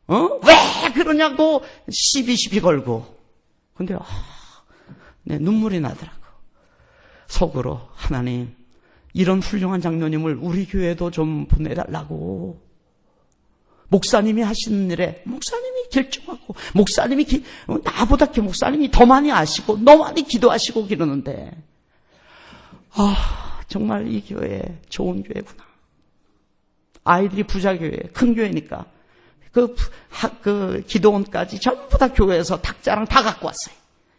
왜 그러냐고 시비 걸고. 근데 내 눈물이 나더라고. 속으로 하나님 이런 훌륭한 장로님을 우리 교회도 좀 보내달라고. 목사님이 하시는 일에 목사님이 결정하고 목사님이 나보다 목사님이 더 많이 아시고 더 많이 기도하시고 그러는데 정말 이 교회 좋은 교회구나. 아이들이 부자 교회, 큰 교회니까 그 기도원까지 전부 다 교회에서 탁자랑 다 갖고 왔어요.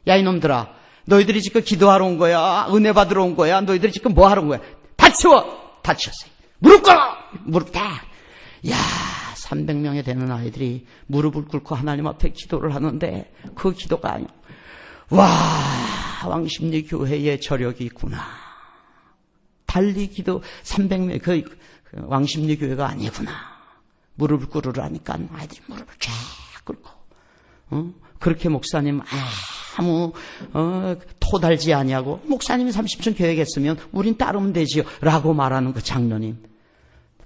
야, 이놈들아, 너희들이 지금 기도하러 온 거야? 은혜 받으러 온 거야? 너희들이 지금 뭐 하러 온 거야? 다 치워! 다 치웠어요. 무릎 꿇어! 무릎 다! 야, 300명에 되는 아이들이 무릎을 꿇고 하나님 앞에 기도를 하는데 그 기도가 아니야. 와, 왕십리 교회의 저력이 있구나. 달리 기도 300명, 그 왕십리 교회가 아니구나. 무릎을 꿇으라니까 아이들이 무릎을 쫙 꿇고, 그렇게 목사님 아무 토달지 아니하고 목사님이 30층 계획했으면 우린 따르면 되지요 라고 말하는 그 장로님.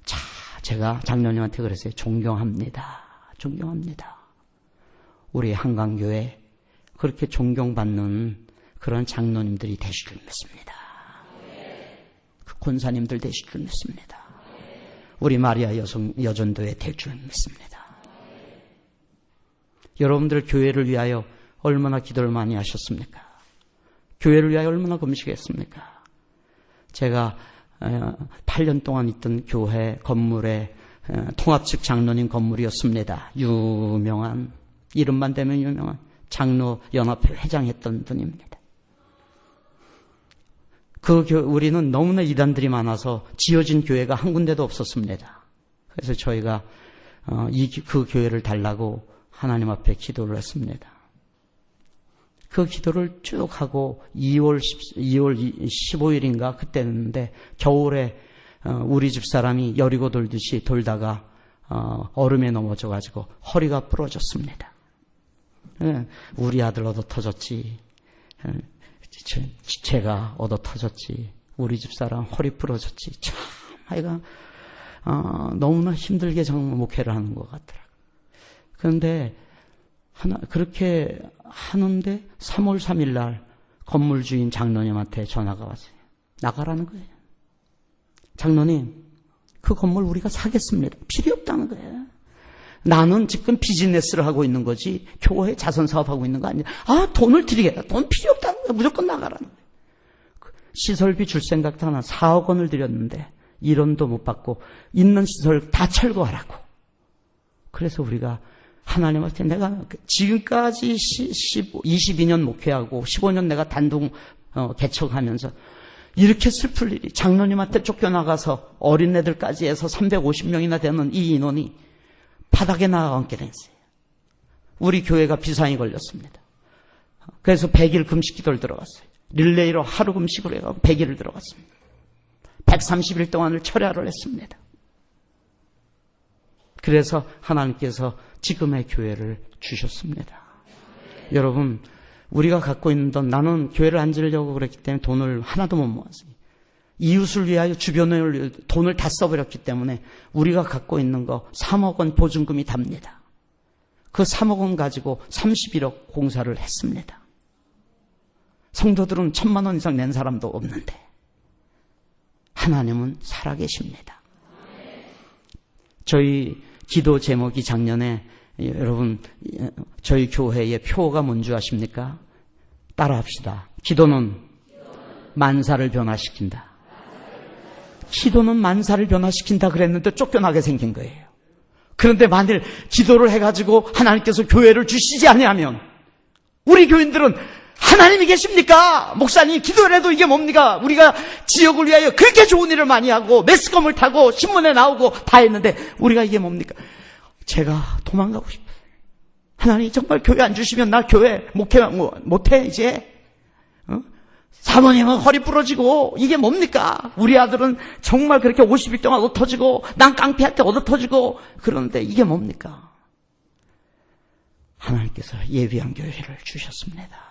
자, 제가 장로님한테 그랬어요. 존경합니다. 우리 한강교회 그렇게 존경받는 그런 장로님들이 되실 줄 믿습니다. 그 권사님들 되실 줄 믿습니다. 우리 마리아 여전도회 될 줄 믿습니다. 여러분들 교회를 위하여 얼마나 기도를 많이 하셨습니까? 교회를 위하여 얼마나 금식했습니까? 제가 8년 동안 있던 교회 건물에 통합측 장로님 건물이었습니다. 유명한, 이름만 대면 유명한 장로연합회 회장했던 분입니다. 우리는 너무나 이단들이 많아서 지어진 교회가 한 군데도 없었습니다. 그래서 저희가 그 교회를 달라고 하나님 앞에 기도를 했습니다. 그 기도를 쭉 하고 2월 15일인가 그때였는데 겨울에 우리 집 사람이 여리고 돌듯이 돌다가 얼음에 넘어져가지고 허리가 부러졌습니다. 우리 아들 얻어 터졌지, 제가 얻어 터졌지, 우리 집 사람 허리 부러졌지. 참 아이가 너무나 힘들게 정말 목회를 하는 것 같더라고요. 그런데 그렇게 하는데 3월 3일 날 건물 주인 장로님한테 전화가 왔어요. 나가라는 거예요. 장로님, 그 건물 우리가 사겠습니다. 필요 없다는 거예요. 나는 지금 비즈니스를 하고 있는 거지 교회 자선 사업하고 있는 거 아니야. 돈을 드리겠다. 돈 필요 없다는 거예요. 무조건 나가라는 거예요. 시설비 줄 생각도 하나 4억 원을 드렸는데 1원도 못 받고 있는 시설 다 철거하라고. 그래서 우리가 하나님한테 내가 지금까지 22년 목회하고 15년 내가 단독 개척하면서 이렇게 슬플 일이, 장로님한테 쫓겨나가서 어린애들까지 해서 350명이나 되는 이 인원이 바닥에 나가앉게 됐어요. 우리 교회가 비상이 걸렸습니다. 그래서 100일 금식 기도를 들어갔어요. 릴레이로 하루 금식을 해서 100일을 들어갔습니다. 130일 동안을 철야를 했습니다. 그래서 하나님께서 지금의 교회를 주셨습니다. 여러분, 우리가 갖고 있는 돈, 나는 교회를 안 지으려고 그랬기 때문에 돈을 하나도 못 모았어요. 이웃을 위하여 주변을 위하여 돈을 다 써버렸기 때문에 우리가 갖고 있는 거 3억 원 보증금이 답니다. 그 3억 원 가지고 31억 공사를 했습니다. 성도들은 1,000만 원 이상 낸 사람도 없는데 하나님은 살아계십니다. 저희 기도 제목이 작년에, 여러분, 저희 교회의 표가 뭔지 아십니까? 따라합시다. 기도는 만사를 변화시킨다. 기도는 만사를 변화시킨다 그랬는데 쫓겨나게 생긴 거예요. 그런데 만일 기도를 해가지고 하나님께서 교회를 주시지 아니하면 우리 교인들은 하나님이 계십니까? 목사님 기도를 해도 이게 뭡니까? 우리가 지역을 위하여 그렇게 좋은 일을 많이 하고 매스컴을 타고 신문에 나오고 다 했는데 우리가 이게 뭡니까? 제가 도망가고 싶어요. 하나님 정말 교회 안 주시면 나 교회 목회 못해 이제. 사모님은 허리 부러지고 이게 뭡니까? 우리 아들은 정말 그렇게 50일 동안 얻어 터지고 난 깡패할 때 얻어 터지고 그러는데 이게 뭡니까? 하나님께서 예비한 교회를 주셨습니다.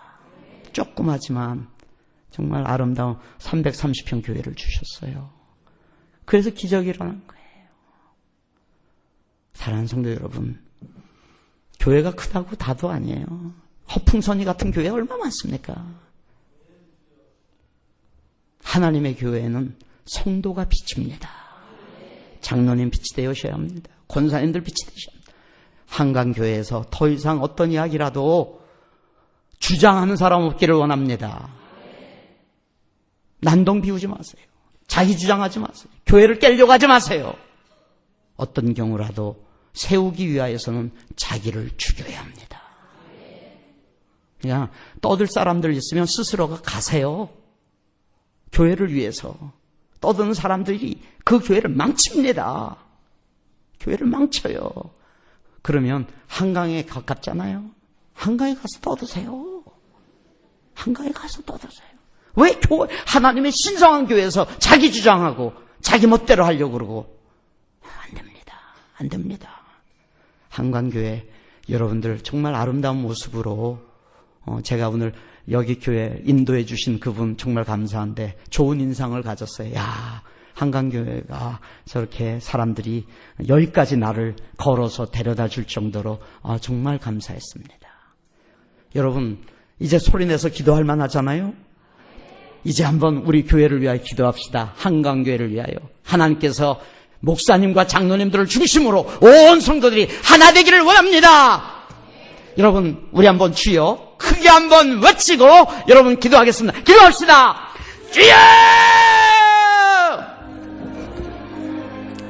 조그마지만 정말 아름다운 330평 교회를 주셨어요. 그래서 기적이 일어난 거예요. 사랑하는 성도 여러분, 교회가 크다고 다도 아니에요. 허풍선이 같은 교회가 얼마나 많습니까? 하나님의 교회는 성도가 빛입니다. 장로님 빛이 되셔야 합니다. 권사님들 빛이 되셔야 합니다. 한강교회에서 더 이상 어떤 이야기라도 주장하는 사람 없기를 원합니다. 난동 피우지 마세요. 자기 주장하지 마세요. 교회를 깨려고 하지 마세요. 어떤 경우라도 세우기 위하여서는 자기를 죽여야 합니다. 그냥 떠들 사람들 있으면 스스로가 가세요. 교회를 위해서 떠드는 사람들이 그 교회를 망칩니다. 교회를 망쳐요. 그러면 한강에 가깝잖아요. 한강에 가서 떠드세요. 한강에 가서 떠드세요. 왜 하나님의 신성한 교회에서 자기 주장하고 자기 멋대로 하려고 그러고? 안 됩니다. 안 됩니다. 한강교회 여러분들 정말 아름다운 모습으로 제가 오늘 여기 교회 인도해 주신 그분 정말 감사한데 좋은 인상을 가졌어요. 야, 한강교회가 저렇게 사람들이 10가지 나를 걸어서 데려다 줄 정도로 정말 감사했습니다. 여러분 이제 소리내서 기도할 만하잖아요. 이제 한번 우리 교회를 위하여 기도합시다. 한강교회를 위하여. 하나님께서 목사님과 장로님들을 중심으로 온 성도들이 하나 되기를 원합니다. 여러분 우리 한번 주여 크게 한번 외치고 여러분 기도하겠습니다. 기도합시다. 주여!